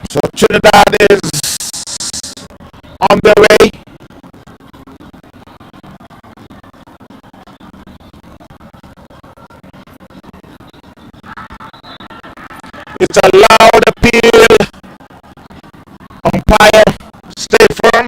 So Trinidad is on their way. It's a loud appeal. Umpire, stay firm.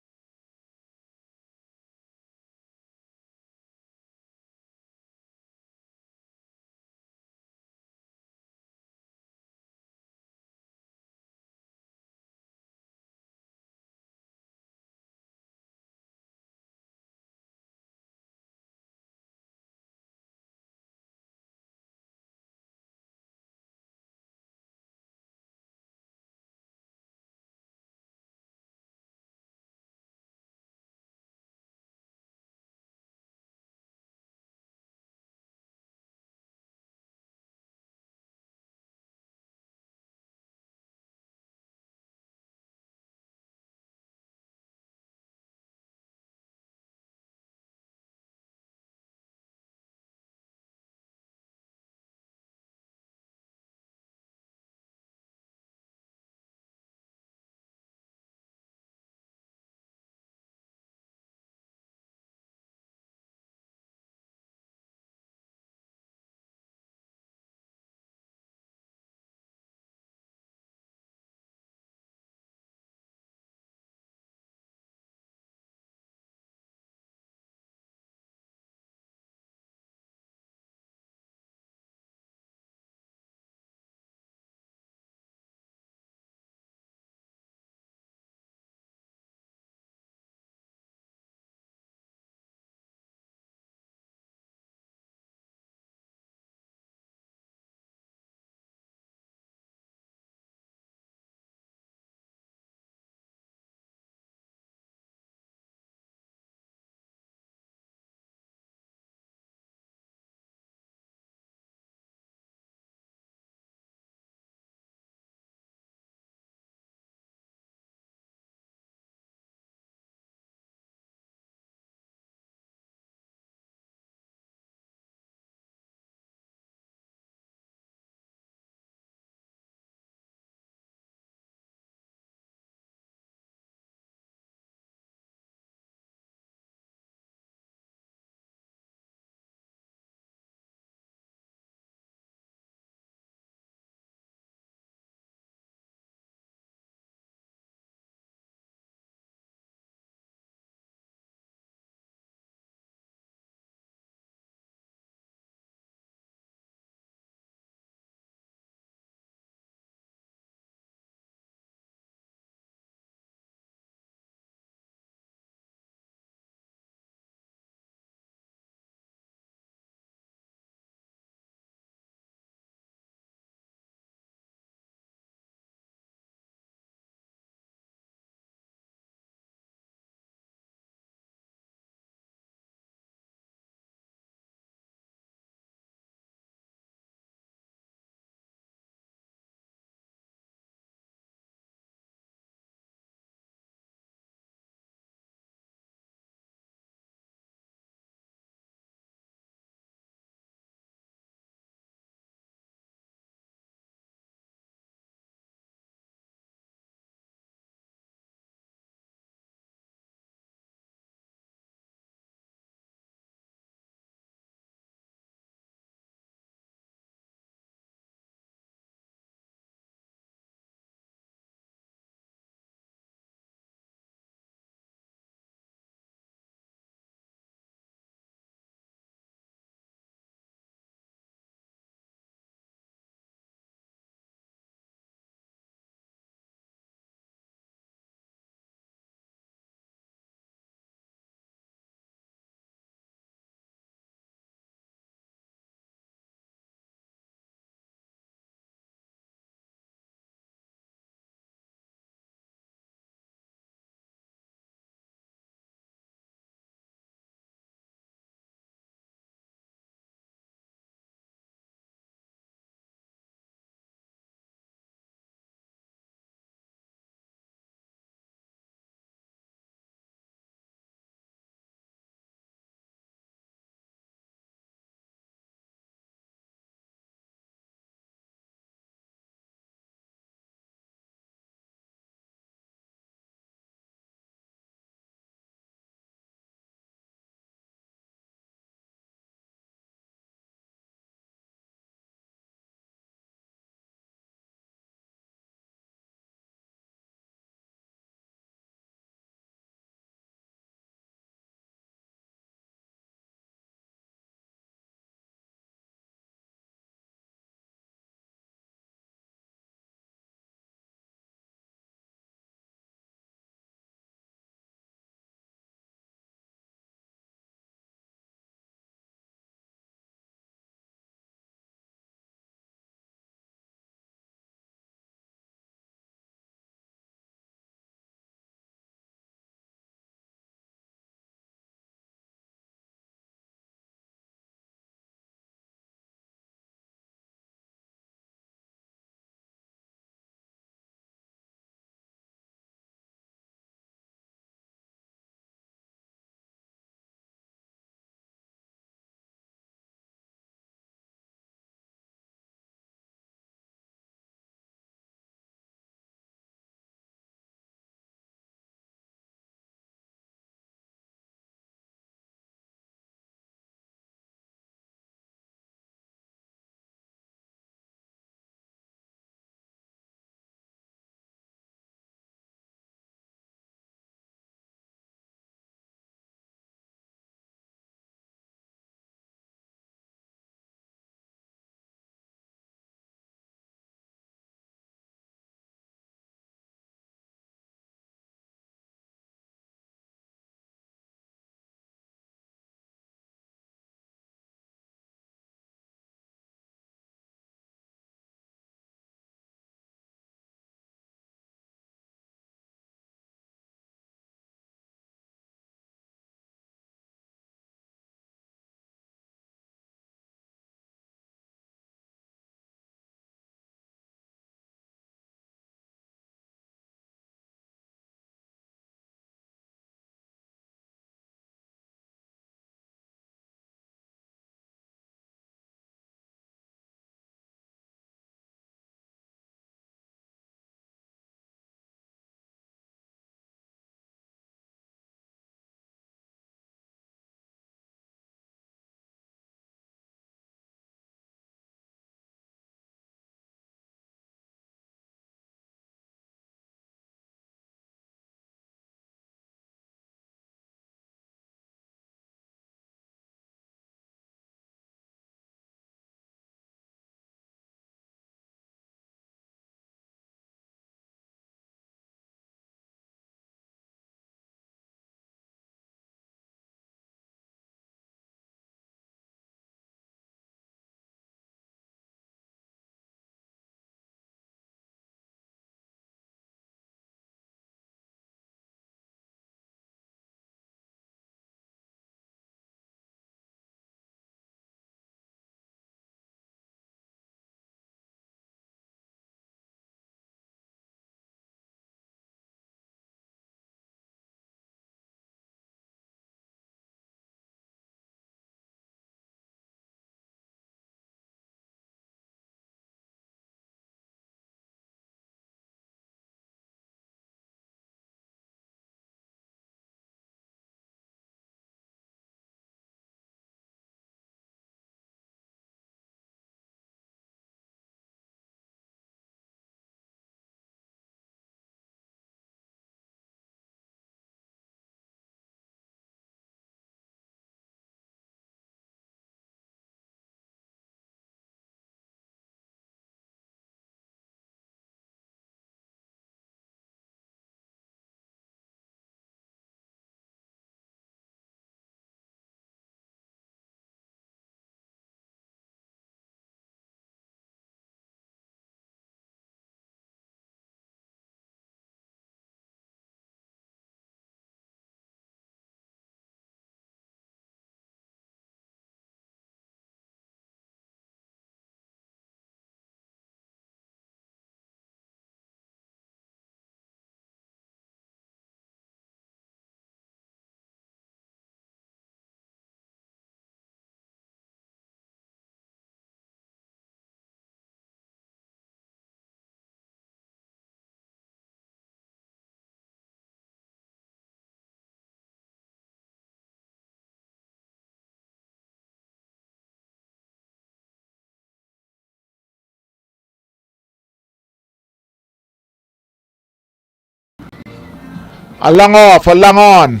A long off, a long on.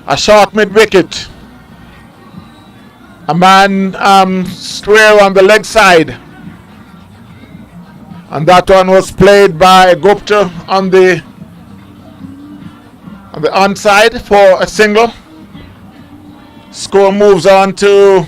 A short mid wicket. A man square on the leg side. And that one was played by Gupta on the onside for a single. Score moves on to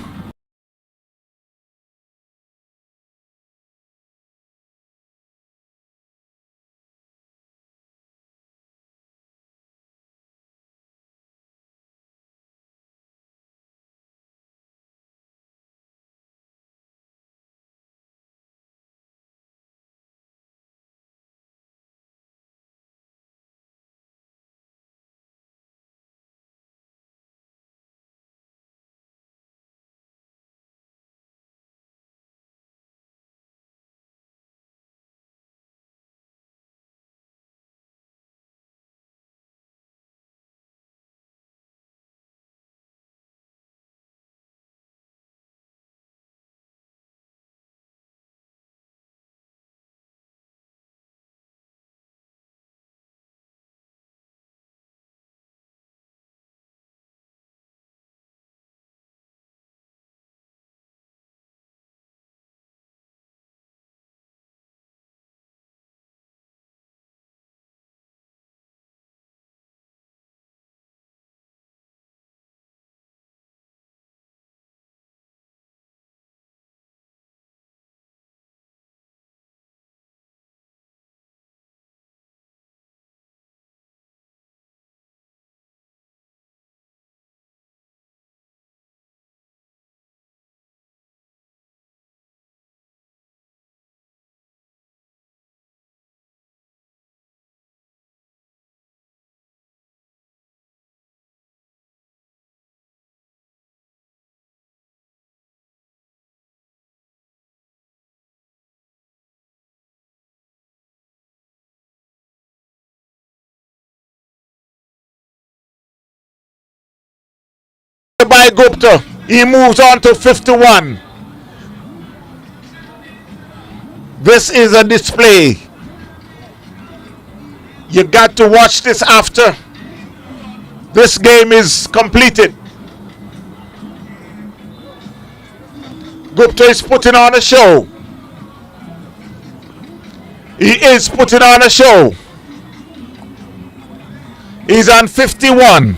by Gupta. He moves on to 51. This is a display. You got to watch this after this game is completed. Gupta is putting on a show. He is putting on a show. He's on 51.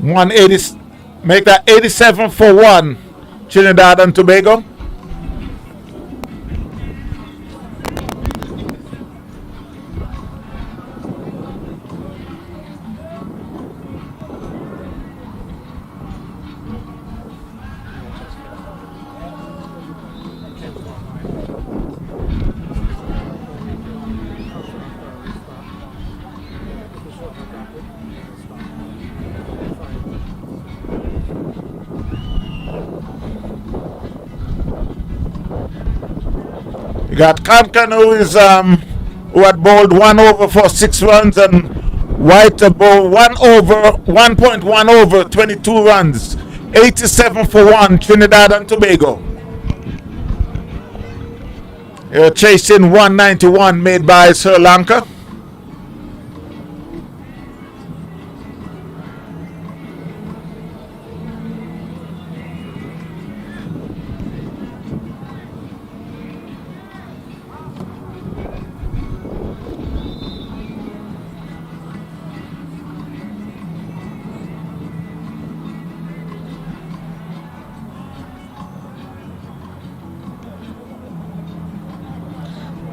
180, make that 87 for 1, Trinidad and Tobago. You got Compton who had bowled 1 over for 6 runs, and White bowled 1.1 over 22 runs. 87 for 1, Trinidad and Tobago. You're chasing 191 made by Sri Lanka.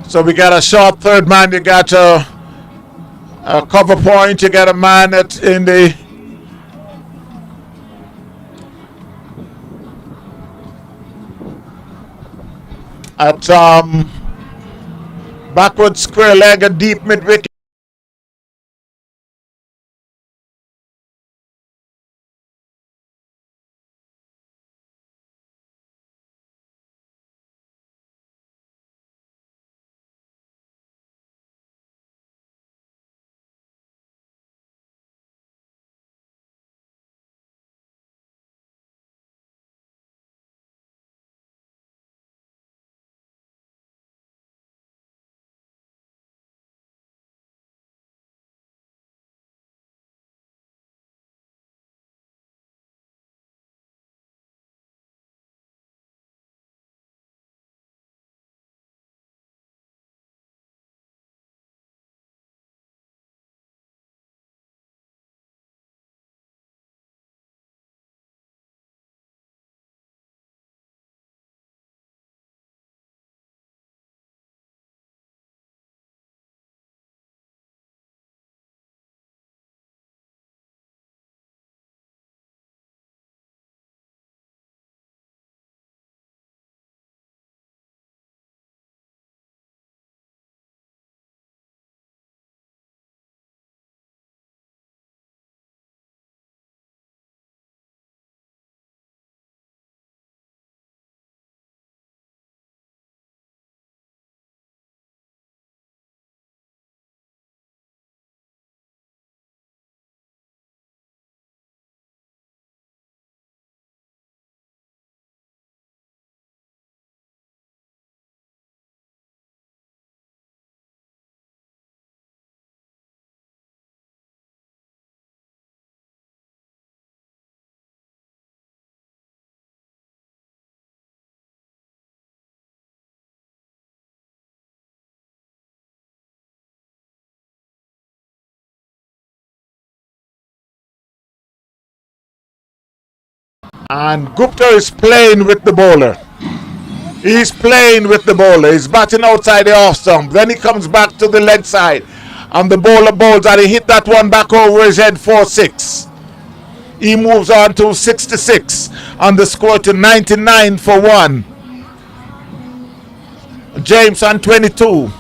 So we got a short third man, you got a cover point, you got a man at backward square leg, a deep mid wicket. And Gupta is playing with the bowler. He's playing with the bowler. He's batting outside the off stump. Then he comes back to the leg side. And the bowler bowls and he hit that one back over his head 4-6. He moves on to 66 on the score to 99 for 1. James on 22.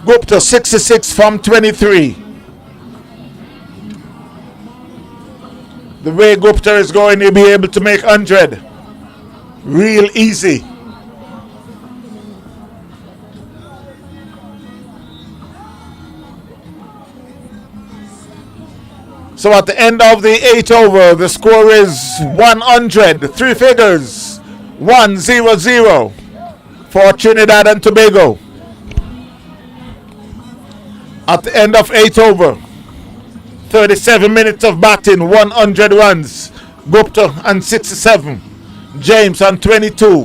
Gupta 66 from 23. The way Gupta is going, he'll be able to make 100 real easy. So at the end of the 8th over, the score is 100, 3 figures, 100 for Trinidad and Tobago. At the end of 8th over, 37 minutes of batting, 100 runs. Gupta on 67. James on 22.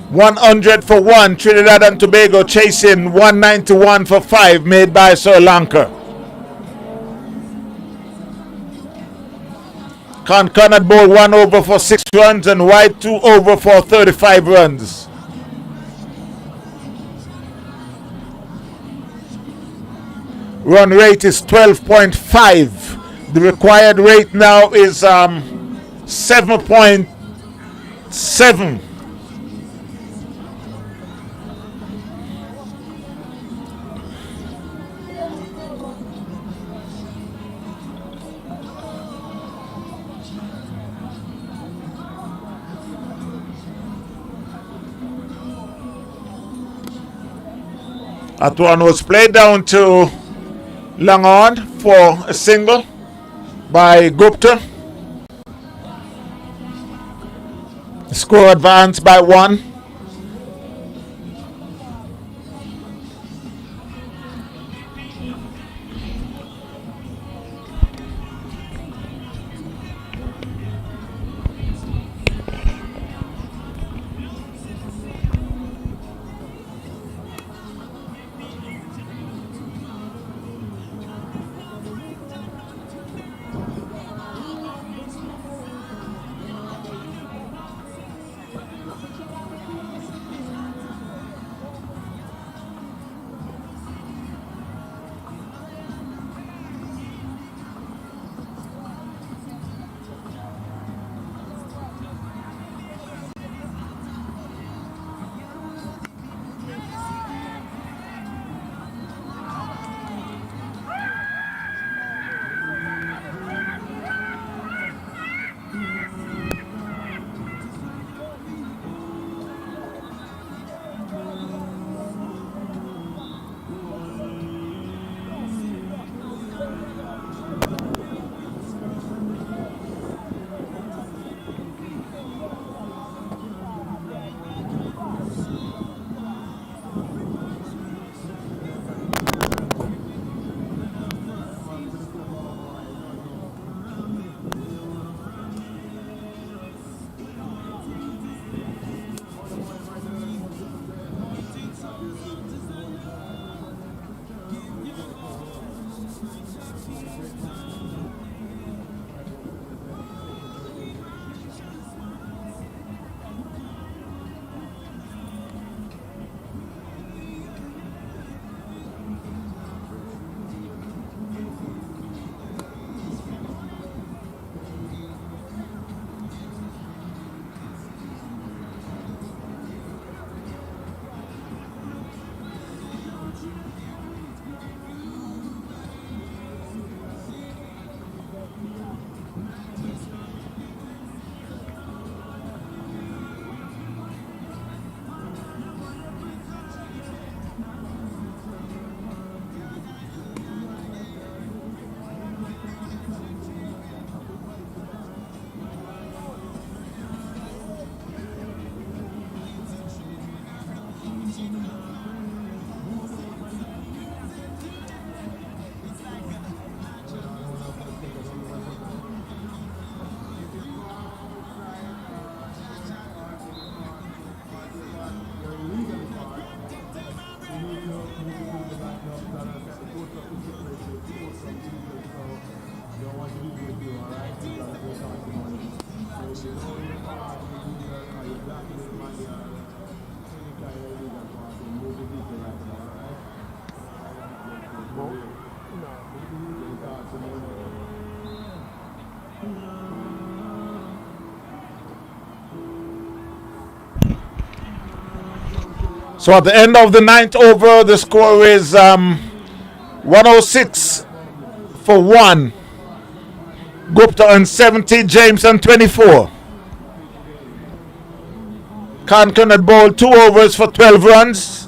100 for 1. Trinidad and Tobago chasing 191 for 5 made by Sri Lanka. Concord had bowled 1 over for 6 runs and White 2 over for 35 runs. Run rate is 12.5. The required rate now is 7.7. That one was played down to long on for a single by Gupta. The score advanced by 1. So at the end of the 9th over, the score is 106 for 1. Gupta on 70, James on 24. Conklin had bowled 2 overs for 12 runs.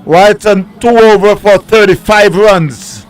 White on 2 over for 35 runs.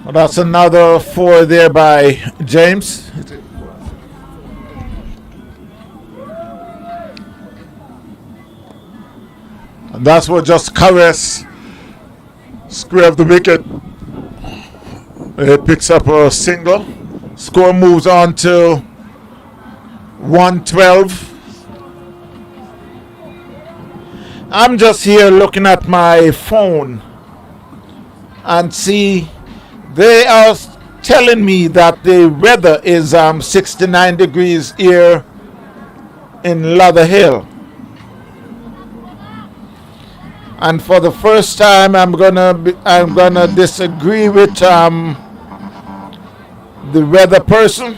Well, that's another 4 there by James. And that's what just caress square of the wicket. It picks up a single. Score moves on to 112. I'm just here looking at my phone and see they are telling me that the weather is 69 degrees here in Lauderhill. And for the first time, I'm gonna disagree with the weather person,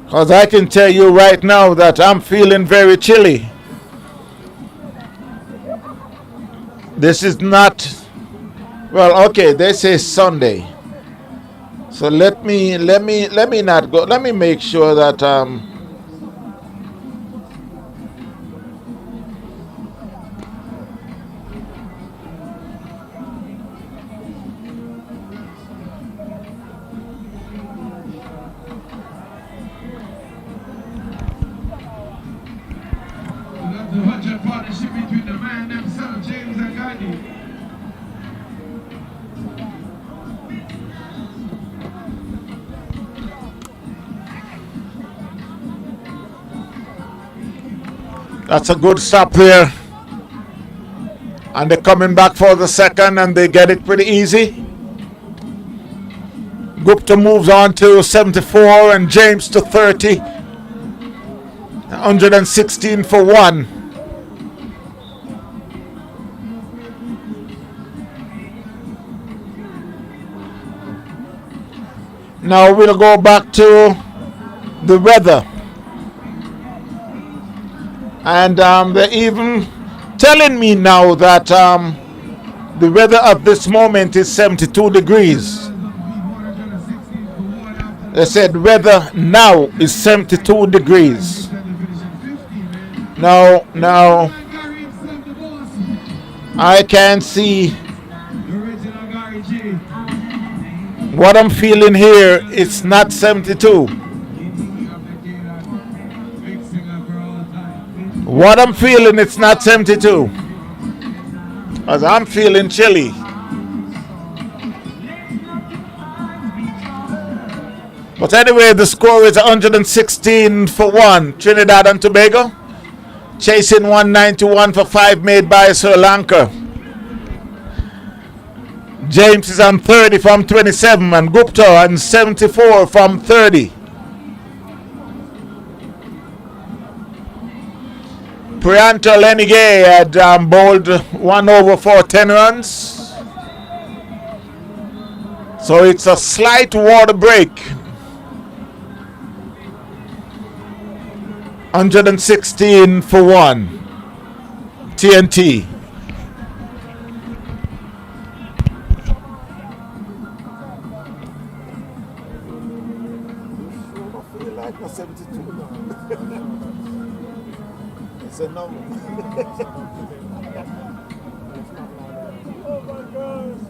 because I can tell you right now that I'm feeling very chilly. This is not, well, okay, they say Sunday, so let me not go. Let me make sure that The 100 partnership between the man themselves, James and Gandhi. that's a good stop there. And they're coming back for the second, and they get it pretty easy. Gupta moves on to 74 and James to 30. 116 for 1. Now we'll go back to the weather. And they're even telling me now that the weather at this moment is 72 degrees. They said weather now is 72 degrees. Now I can see what I'm feeling here. It's not 72. What I'm feeling, it's not 72. As I'm feeling chilly. But anyway, the score is 116 for 1. Trinidad and Tobago chasing 191 for 5 made by Sri Lanka. James is on 30 from 27 and Gupta on 74 from 30. Priyanto Lenigay had bowled 1 over for 10 runs. So it's a slight water break. 116 for 1. TNT. Like a 72. It's a number. Oh my gosh.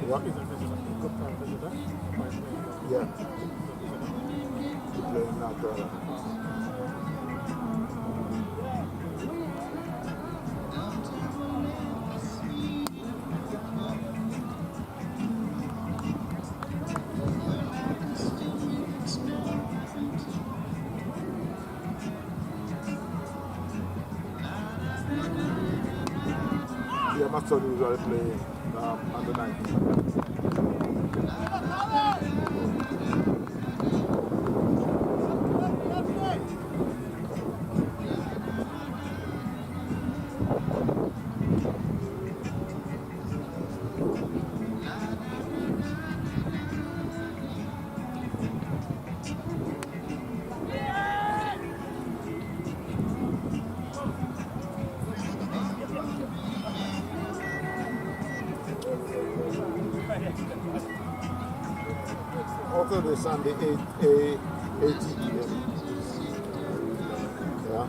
What? Yeah. brother. Yeah, my son usually play under 19. Oakland is on the 8 Yeah.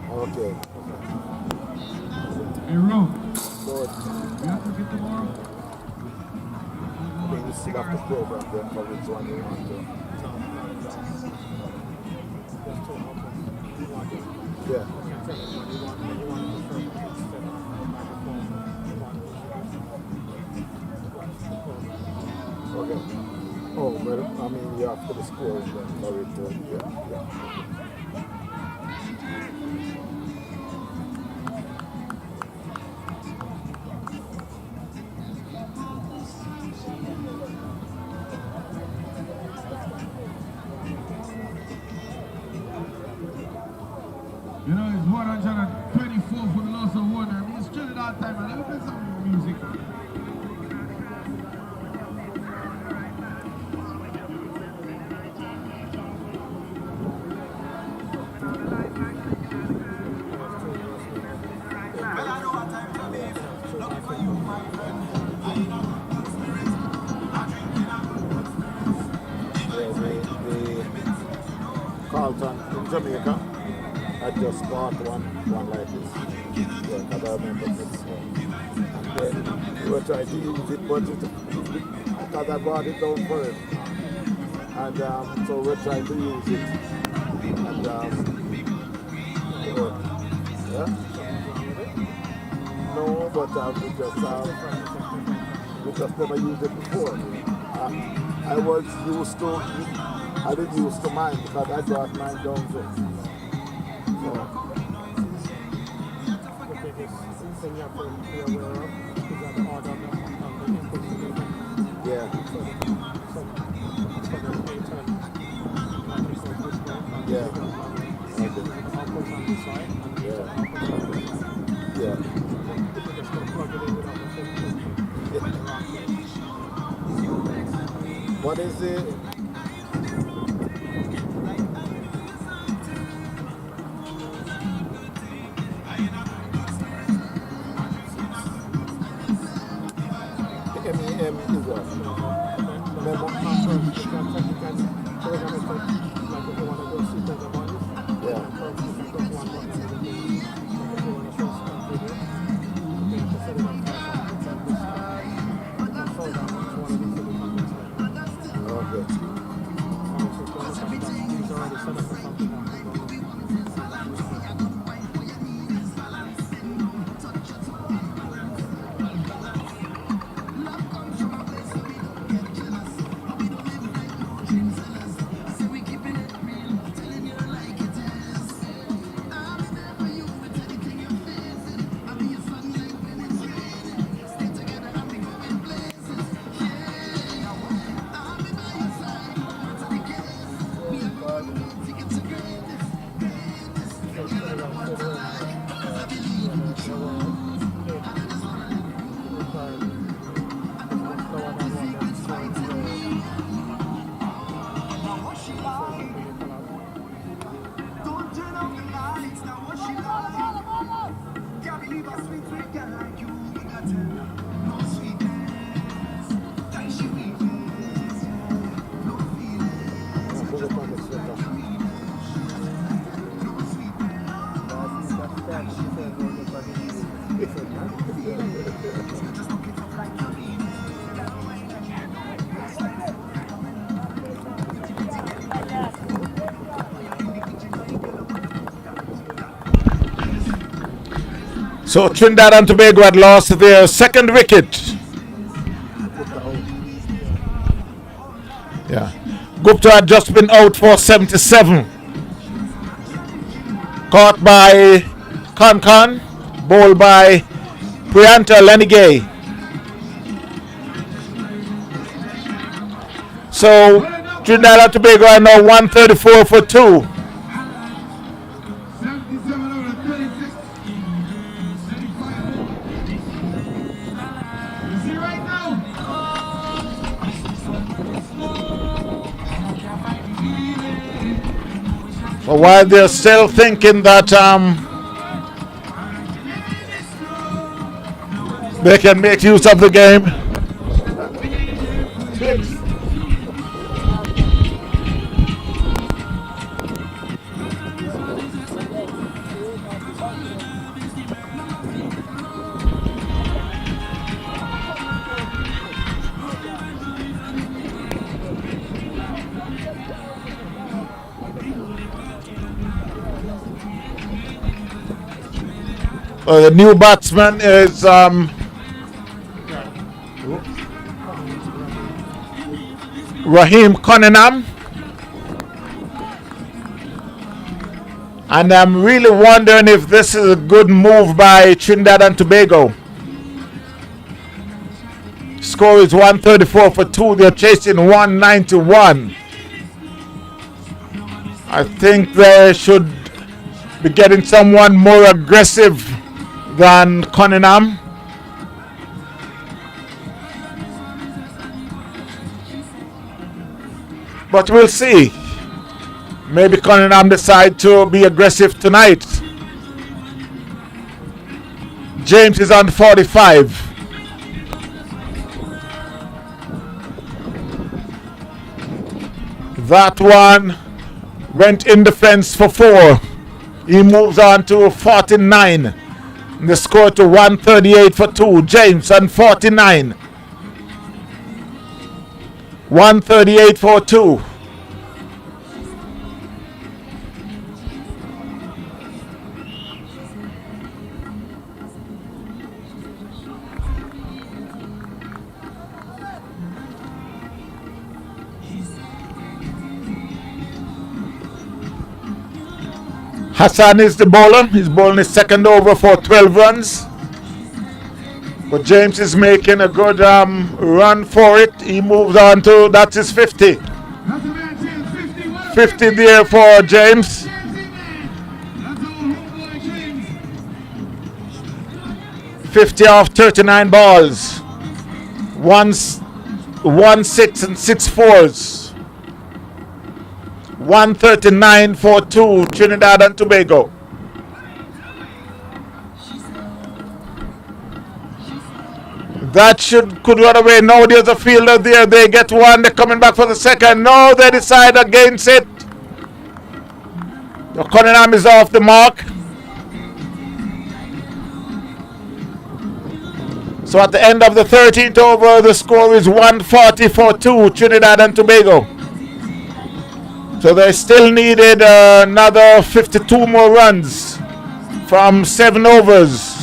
Okay. Hey, Ro, Good. you have to get tomorrow? I mean, you still have to program them for which one you want to. Yeah. Okay. Oh, well, I mean, you have to the score then for it to, yeah. You know, it's 124 for the loss of one. I mean, it's Trinidad time, and let me play some music. Carlton in Jamaica. I just bought one like this. Yeah, because I remember this one. And then we were trying to use it, but because I bought it down for it. And so we're trying to use it. And yeah. No, but we just never used it before. I was used to, I didn't used to mine because I brought mine down too. So. The biggest thing you have to be aware of is that the order on the input to Yeah. Yeah. Okay. Yeah. Yeah. What is it? MEM is what? Memo. So Trinidad and Tobago had lost their second wicket. Yeah. Gupta had just been out for 77. Caught by Khan, bowled by Prianta Lenigay. So Trinidad and Tobago are now 134 for 2. But while they're still thinking that they can make use of the game, the new batsman is Raheem Cunningham. And I'm really wondering if this is a good move by Trinidad and Tobago. Score is 134 for 2. They're chasing 191. I think they should be getting someone more aggressive than Cunningham. But we'll see. Maybe Cunningham decide to be aggressive tonight. James is on 45. That one went in the fence for 4. He moves on to 49. The score to 138 for 2. James on 49. 138 for 2. Hassan is the bowler. He's bowling his second over for 12 runs. But James is making a good run for it. He moves on to, that's his 50. 50 there for James. $50 off 39 balls. 1 6 and 6 fours. 139 for 2, Trinidad and Tobago. That could run away. No, there's a fielder there. They get one. They're coming back for the second. No, they decide against it. The Cunningham is off the mark. So at the end of the 13th over, the score is 140 for 2, Trinidad and Tobago. So they still needed another 52 more runs from 7 overs.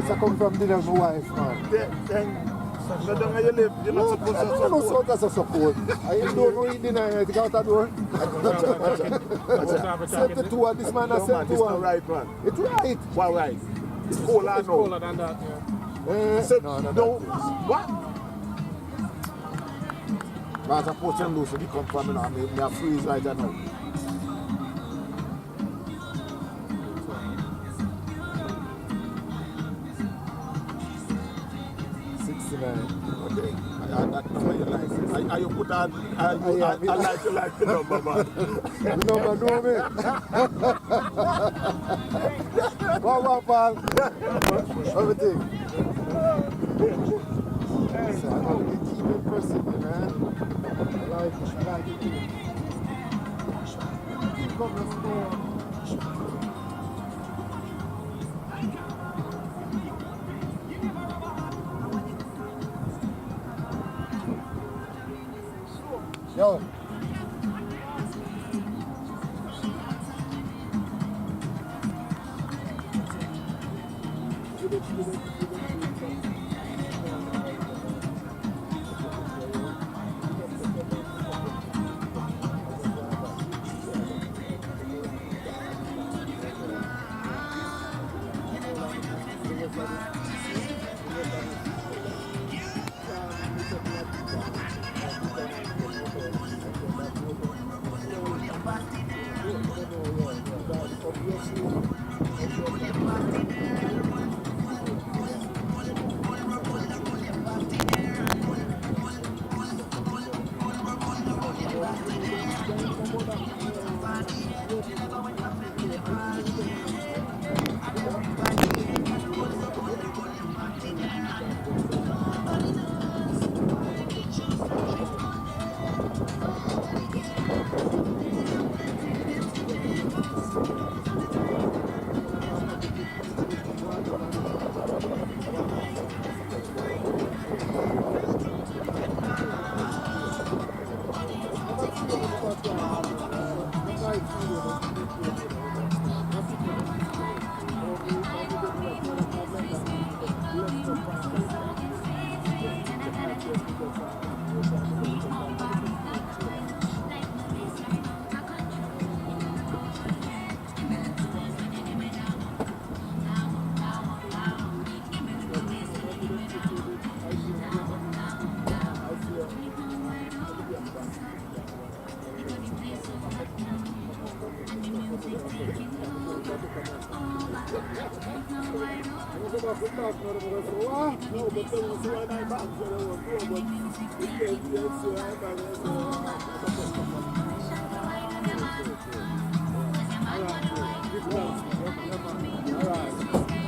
I come from dinner with my wife, man. You live, you're not supposed to support. I don't know eat dinner, I think out that door. 72 and this man has 71. It's not right, man. It's right. Why right? It's colder, It's colder than that, yeah. No. What? Man, I'm supposed to lose, so you come from me now, me freeze right now. Okay. I you put on I like the number, man. The number do me. Wow, pal. Everything. So I know the team impressive, man. I like it. Keep on the score. Yo.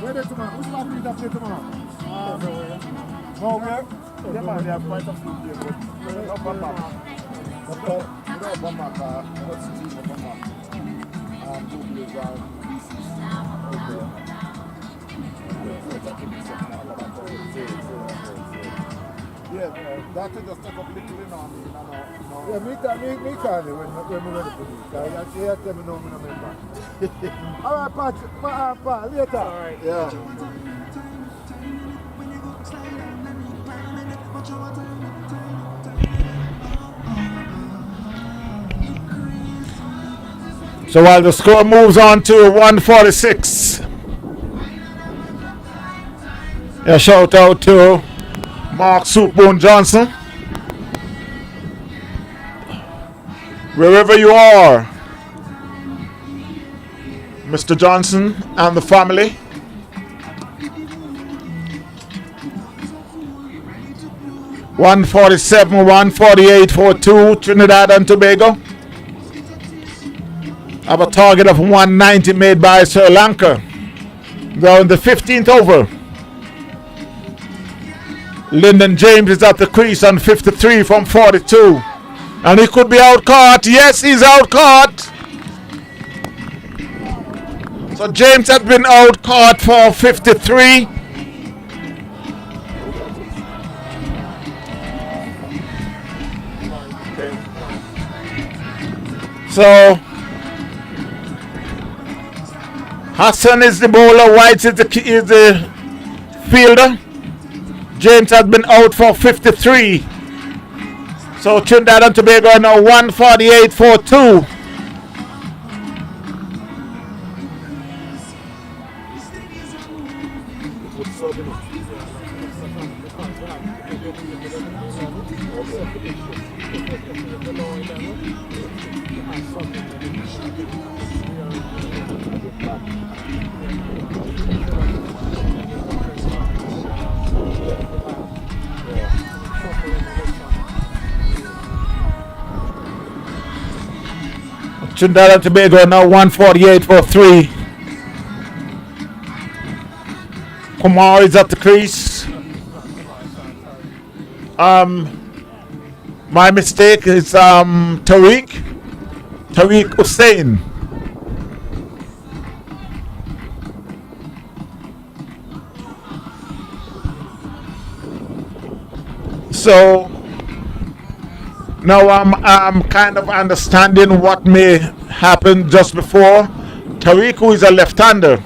Where is tomorrow? Who's my feet up there tomorrow? No, where? Yeah, man, they have quite a few here, but no Bama. No Bama, what's the team of Bama? Who is yeah, that will just take up little in on me. Yeah, me can't when we ready for this. I tell me no, I remember. All right, Pat, later. All right. Yeah. So while the score moves on to 146, a shout out to Mark Soupbone Johnson. Wherever you are, Mr. Johnson and the family. (147, 148 for 2 Trinidad and Tobago). Have a target of 190 made by Sri Lanka. They're in the 15th over. Lyndon James is at the crease on 53 from 42. And he could be out caught. Yes, he's out caught. So James has been out caught for 53. So Hassan is the bowler, White is the fielder. James has been out for 53. So Trinidad and Tobago are now 148 for 2. Trinidad and Tobago are now 148 for 3. Kumar is at the crease. My mistake is Tariq Hussain. So Now I'm kind of understanding what may happen just before. Tariq, who is a left-hander,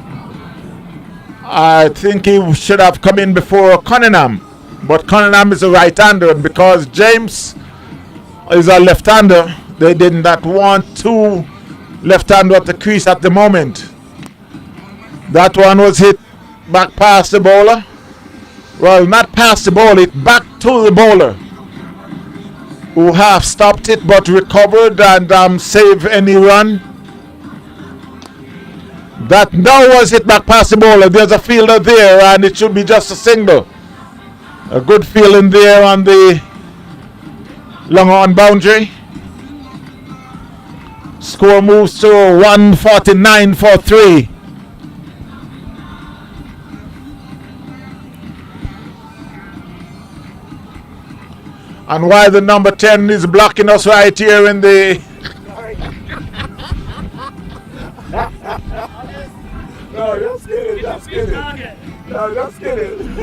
I think he should have come in before Cunningham, but Cunningham is a right-hander, and because James is a left-hander, they did not want two left-hander at the crease at the moment. That one was hit back past the bowler. Well, not past the bowler, it back to the bowler, who half stopped it but recovered and saved any run. That now was hit back past the bowler. There's a fielder there and it should be just a single. A good feeling there on the long on boundary. Score moves to 149 for 3. And while the number 10 is blocking us right here in the... No, just kidding. No, just kidding.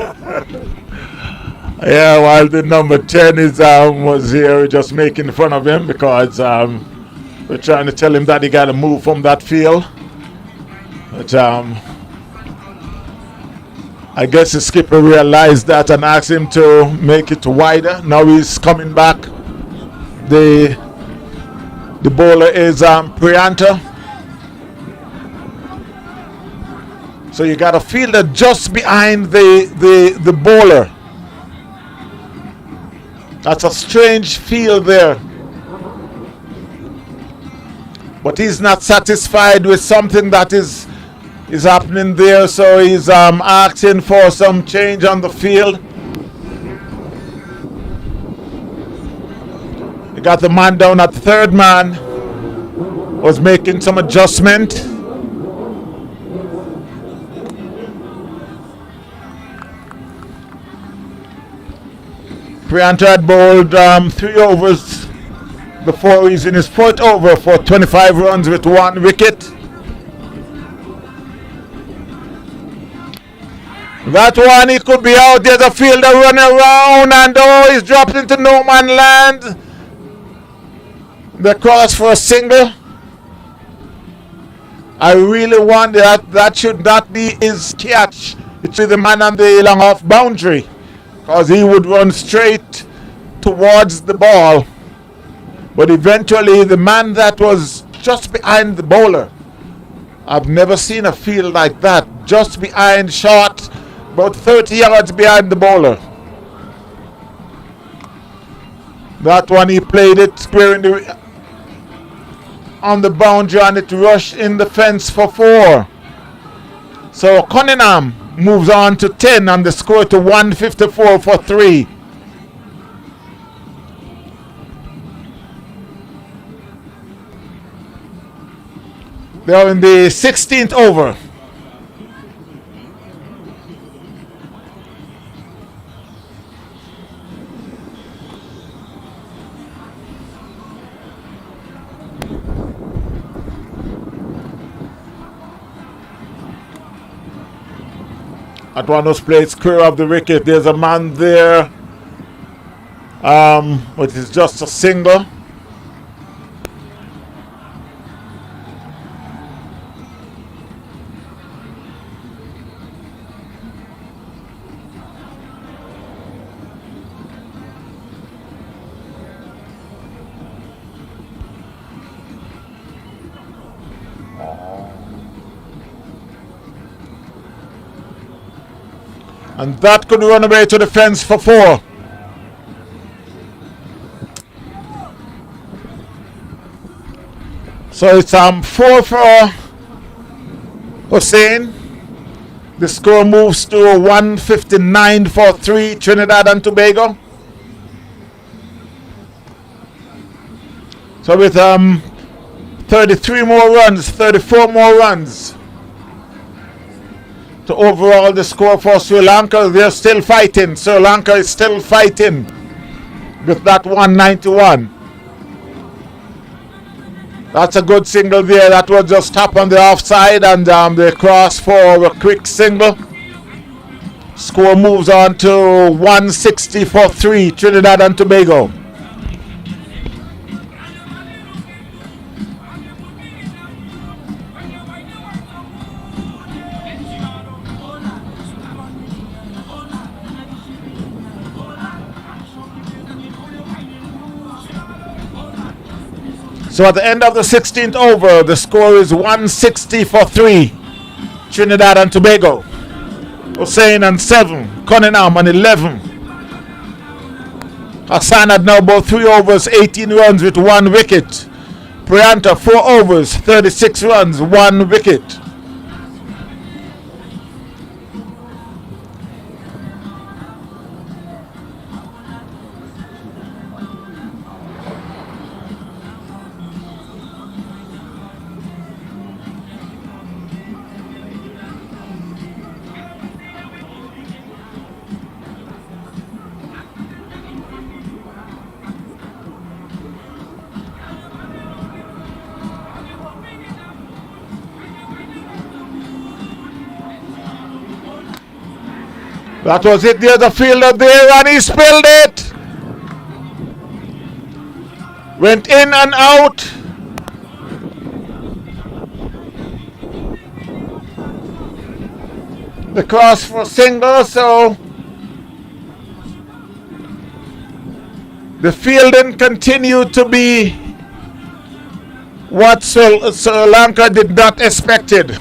Yeah, while the number 10 is was here just making fun of him because we're trying to tell him that he got to move from that field. But I guess the skipper realized that and asked him to make it wider. Now he's coming back. The bowler is Prianta. So you got a fielder just behind the bowler. That's a strange field there. But he's not satisfied with something that is happening there, so he's asking for some change on the field. You got the man down at third man, was making some adjustment. Prianta had bowled 3 overs before he's in his 4th over for 25 runs with 1 wicket. That one, he could be out. There's a fielder running around and he's dropped into no man land. The cross for a single. I really want that should not be his catch. It should be the man on the long off boundary, because he would run straight towards the ball. But eventually the man that was just behind the bowler, I've never seen a field like that, just behind, short, about 30 yards behind the bowler. That one he played it square on the boundary and it rushed in the fence for 4. So Cunningham moves on to 10 and the score to 154 for 3. They're in the 16th over. At one of those plays, square of the wicket, there's a man there, but it's just a single. And that could run away to the fence for 4. So it's 4 for Hussain. The score moves to 159 for 3, Trinidad and Tobago. So with 33 more runs, 34 more runs to overall the score for Sri Lanka, they're still fighting. Sri Lanka is still fighting with that 191. That's a good single there. That was just top on the offside and they cross for a quick single. Score moves on to 160 for 3, Trinidad and Tobago. So at the end of the 16th over, the score is 160 for 3. Trinidad and Tobago. Hussein on 7. Cunningham on 11. Hassan had now about 3 overs, 18 runs with 1 wicket. Prianta 4 overs, 36 runs, 1 wicket. That was it. There's a fielder there and he spilled it. Went in and out. The cross for single, so the fielding continued to be what Sri Lanka did not expect it.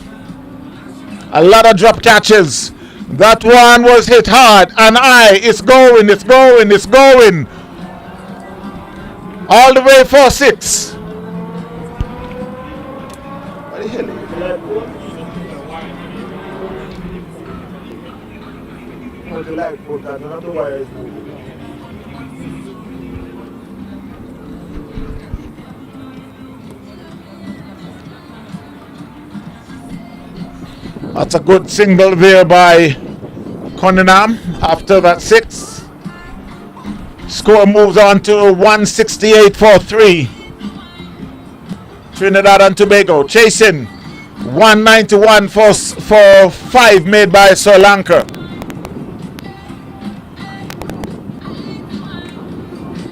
A lot of drop catches. That one was hit hard, and it's going. All the way for 6. What the hell is that? The light put that, not the wire is moving. That's a good single there by Cunningham after that 6. Score moves on to 168 for 3. Trinidad and Tobago chasing 191 for 5 made by Sri Lanka.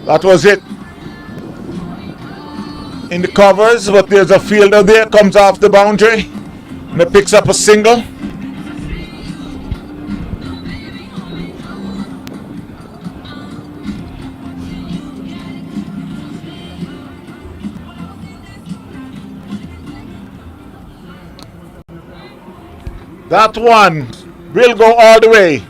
That was it in the covers, but there's a fielder there, comes off the boundary and it picks up a single. That one will go all the way.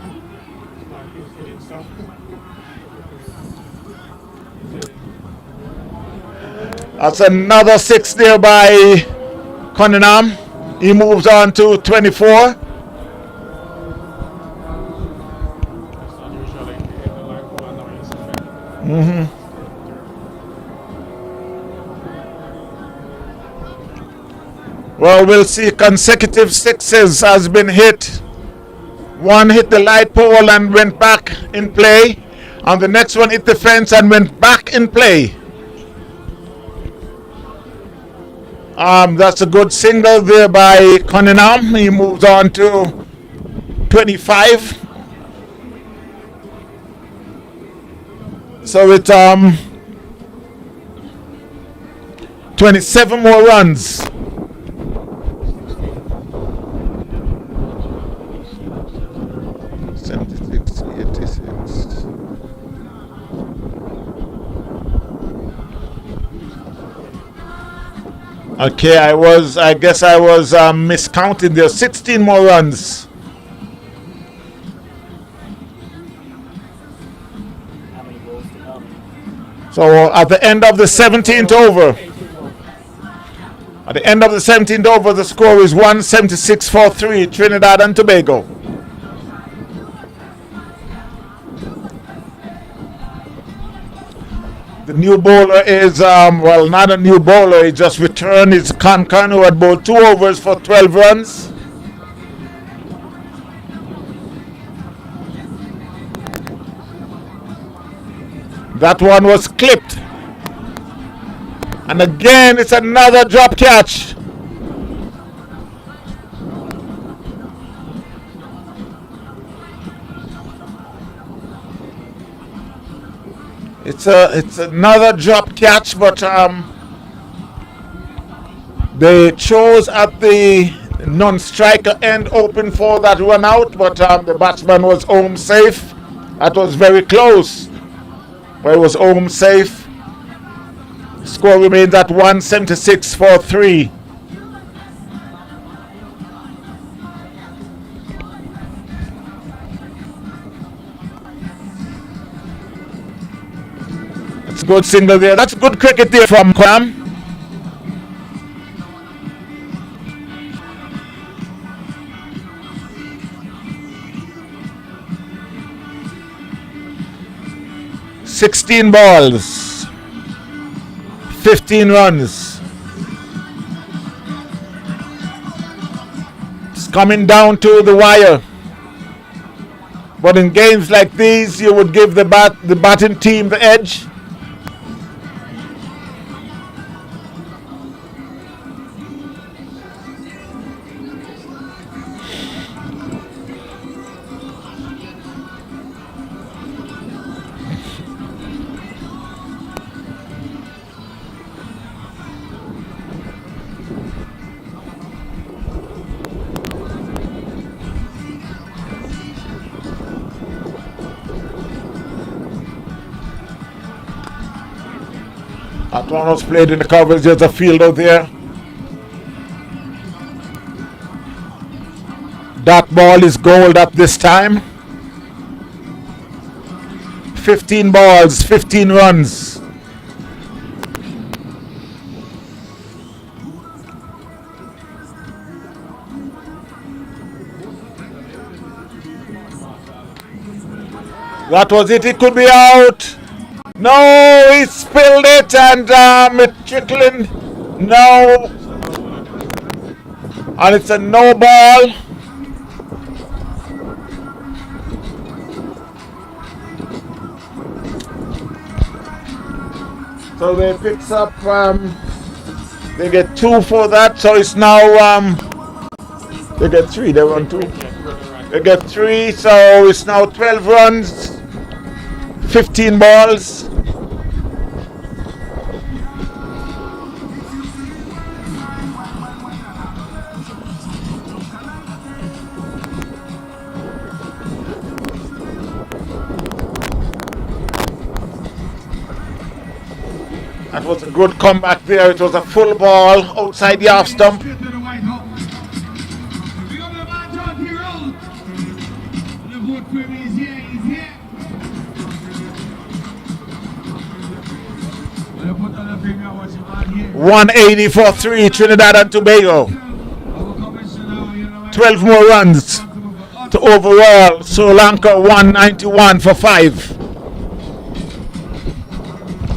That's another 6 there by Cunningham. He moves on to 24. Well, we'll see. Consecutive 6s has been hit. One hit the light pole and went back in play, and the next one hit the fence and went back in play. That's a good single there by Cunningham. He moves on to 25. So it's 27 more runs. Okay, I guess I was miscounting there. 16 more runs. So at the end of the 17th over, the score is 176 for 3, Trinidad and Tobago. The new bowler is, well, not a new bowler. He just returned. It's Kankan, who had bowled 2 overs for 12 runs. That one was clipped. And again, it's another drop catch. It's another drop catch, but they chose at the non-striker end open for that run out, but the batsman was home safe. That was very close, but it was home safe. Score remains at 176 for 3. That's a good single there. That's good cricket there from Cram. "16 balls, 15 runs." It's coming down to the wire. But in games like these, you would give the batting team the edge. Atlanos played in the coverage. There's a fielder there. That ball is gold at this time. 15 balls, 15 runs. That was it. It could be out. No, he spilled it and it's trickling. No. And it's a no ball. So they picks up, they get 2 for that. So it's now, they get 3, they run 2. They get 3, so it's now 12 runs, 15 balls. That was a good comeback there. It was a full ball outside the half stump. .180 for 3, Trinidad and Tobago. 12 more runs to overall. Sri Lanka 191 for 5.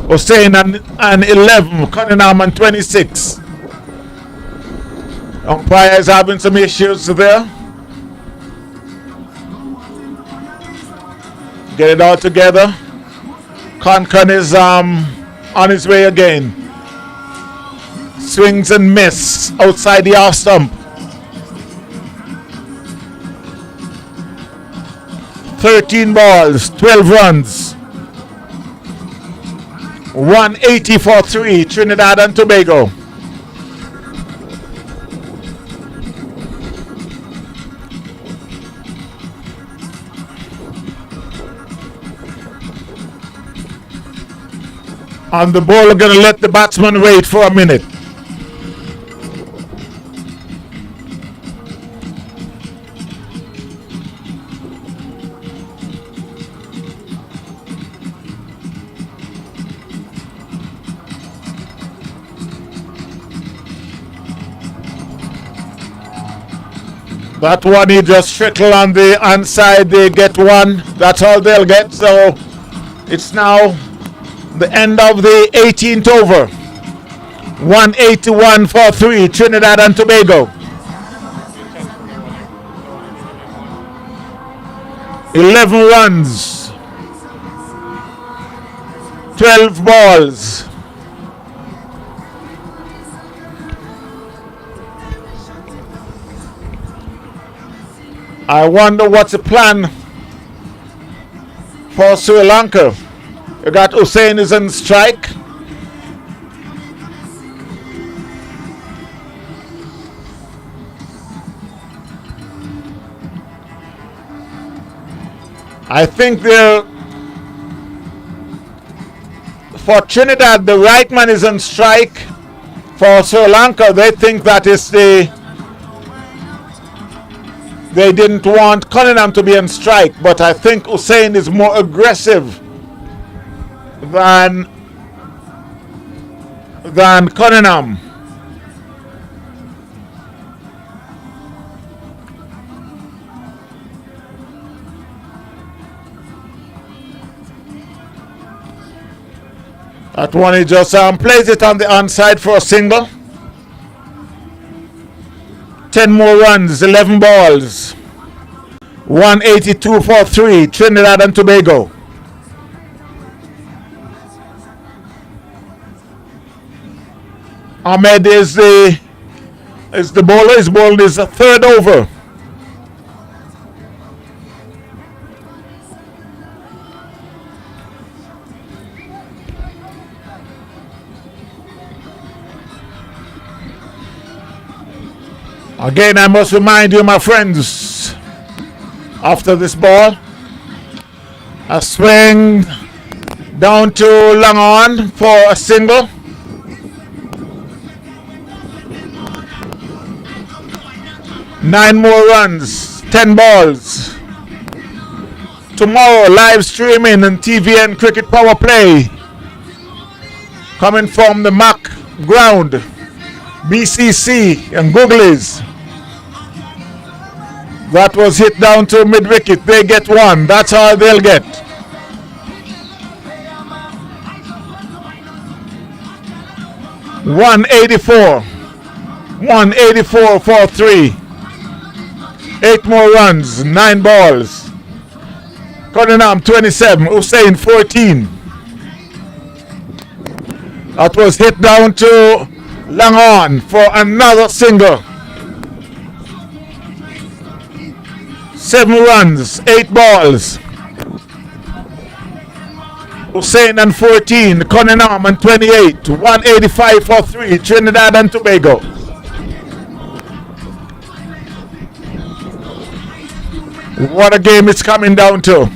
Hussein and 11, Cunningham and 26. Umpire is having some issues there. Get it all together. Concon is on his way again. Swings and miss outside the half stump. 13 balls, 12 runs. 180 for 3, Trinidad and Tobago. And the bowler going to let the batsman wait for a minute. That one he just trickle on the inside, they get 1. That's all they'll get. So it's now the end of the 18th over. 181 for 3, Trinidad and Tobago. 11 runs. 12 balls. I wonder what's the plan for Sri Lanka. You got Hussein is on strike. I think they'll For Trinidad, the right man is on strike. For Sri Lanka, they think that is they didn't want Cunningham to be on strike, but I think Hussein is more aggressive than Cunningham. That one, he just plays it on the onside for a single. 10 more runs, 11 balls. 182 for 3, Trinidad and Tobago. Ahmed is the bowler. His ball is a third over. Again, I must remind you, my friends, after this ball, a swing down to long on for a single. Nine more runs, 10 balls. Tomorrow, live streaming on TV and Cricket Power Play. Coming from the MAC ground, BCC and Googlies. That was hit down to mid-wicket. They get one. That's all they'll get. $184 for 3. 8 more runs, 9 balls. Cunningham 27, Hussein 14. That was hit down to long on for another single. 7 runs, 8 balls. Hussein and 14, Cunningham and 28. 185 for 3, Trinidad and Tobago. What a game it's coming down to.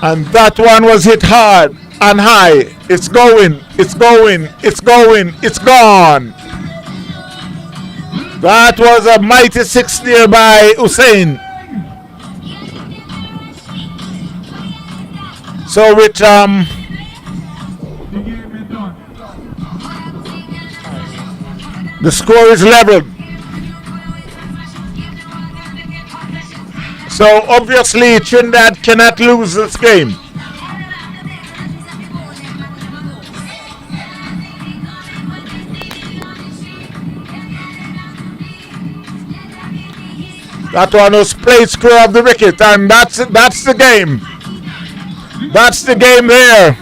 And that one was hit hard and high. It's going, it's going, it's going, it's gone. That was a mighty 6 there by Hussein. So with the score is leveled. So obviously Trinidad cannot lose this game. That one was played square of the wicket, and that's the game. That's the game there.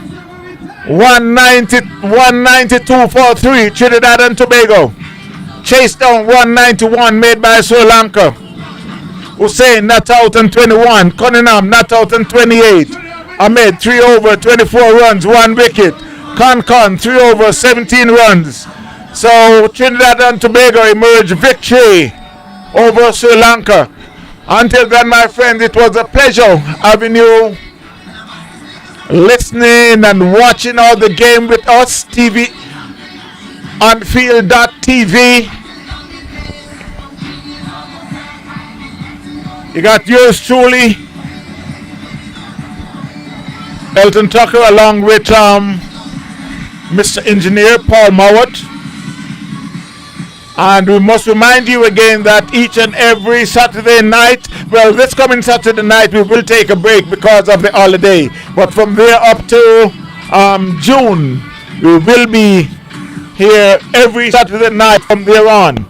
192 for 3, Trinidad and Tobago. Chase down 191 made by Sri Lanka. Hussein not out on 21. Cunningham not out on 28. Ahmed 3 over, 24 runs, 1 wicket. Con 3 over, 17 runs. So Trinidad and Tobago emerge victory over Sri Lanka. Until then, my friends, it was a pleasure having you listening and watching all the game with us. TV on field.tv. You got yours truly, Elton Tucker, along with Mr. Engineer Paul Mowat. And we must remind you again that each and every Saturday night, well, this coming Saturday night, we will take a break because of the holiday. But from there up to June, we will be here every Saturday night from there on.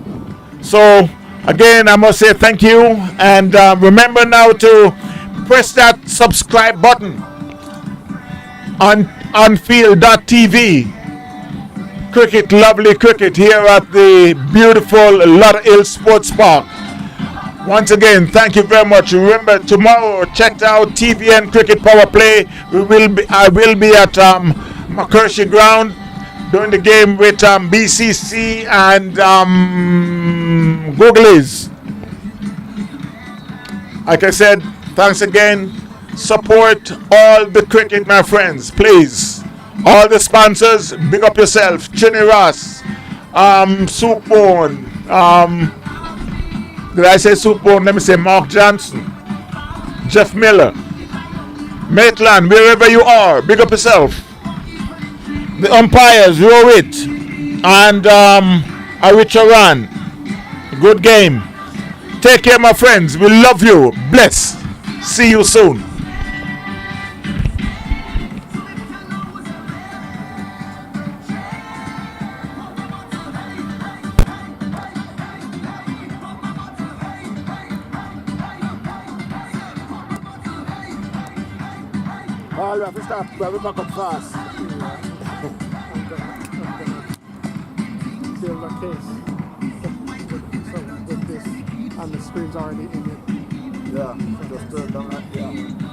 So, again, I must say thank you. And remember now to press that subscribe button on field.tv. Cricket, lovely cricket here at the beautiful Lauderhill Sports Park. Once again, thank you very much. Remember, tomorrow, check out TV and Cricket Power Play. I will be at McCurshey Ground doing the game with BCC and Googlies. Like I said, thanks again. support all the cricket, my friends, please. All the sponsors, big up yourself. Chinny Ross, Soup Bone, did I say Soup Bone? Let me say Mark Johnson, Jeff Miller, Maitland, wherever you are, big up yourself. The umpires, Rowit and Aricharan. Good game. Take care, my friends. We love you. Bless. See you soon. Oh, we have to start. We have to back up fast. Build a case. So with this, and the screen's already in it. Yeah, just turn down that. Yeah.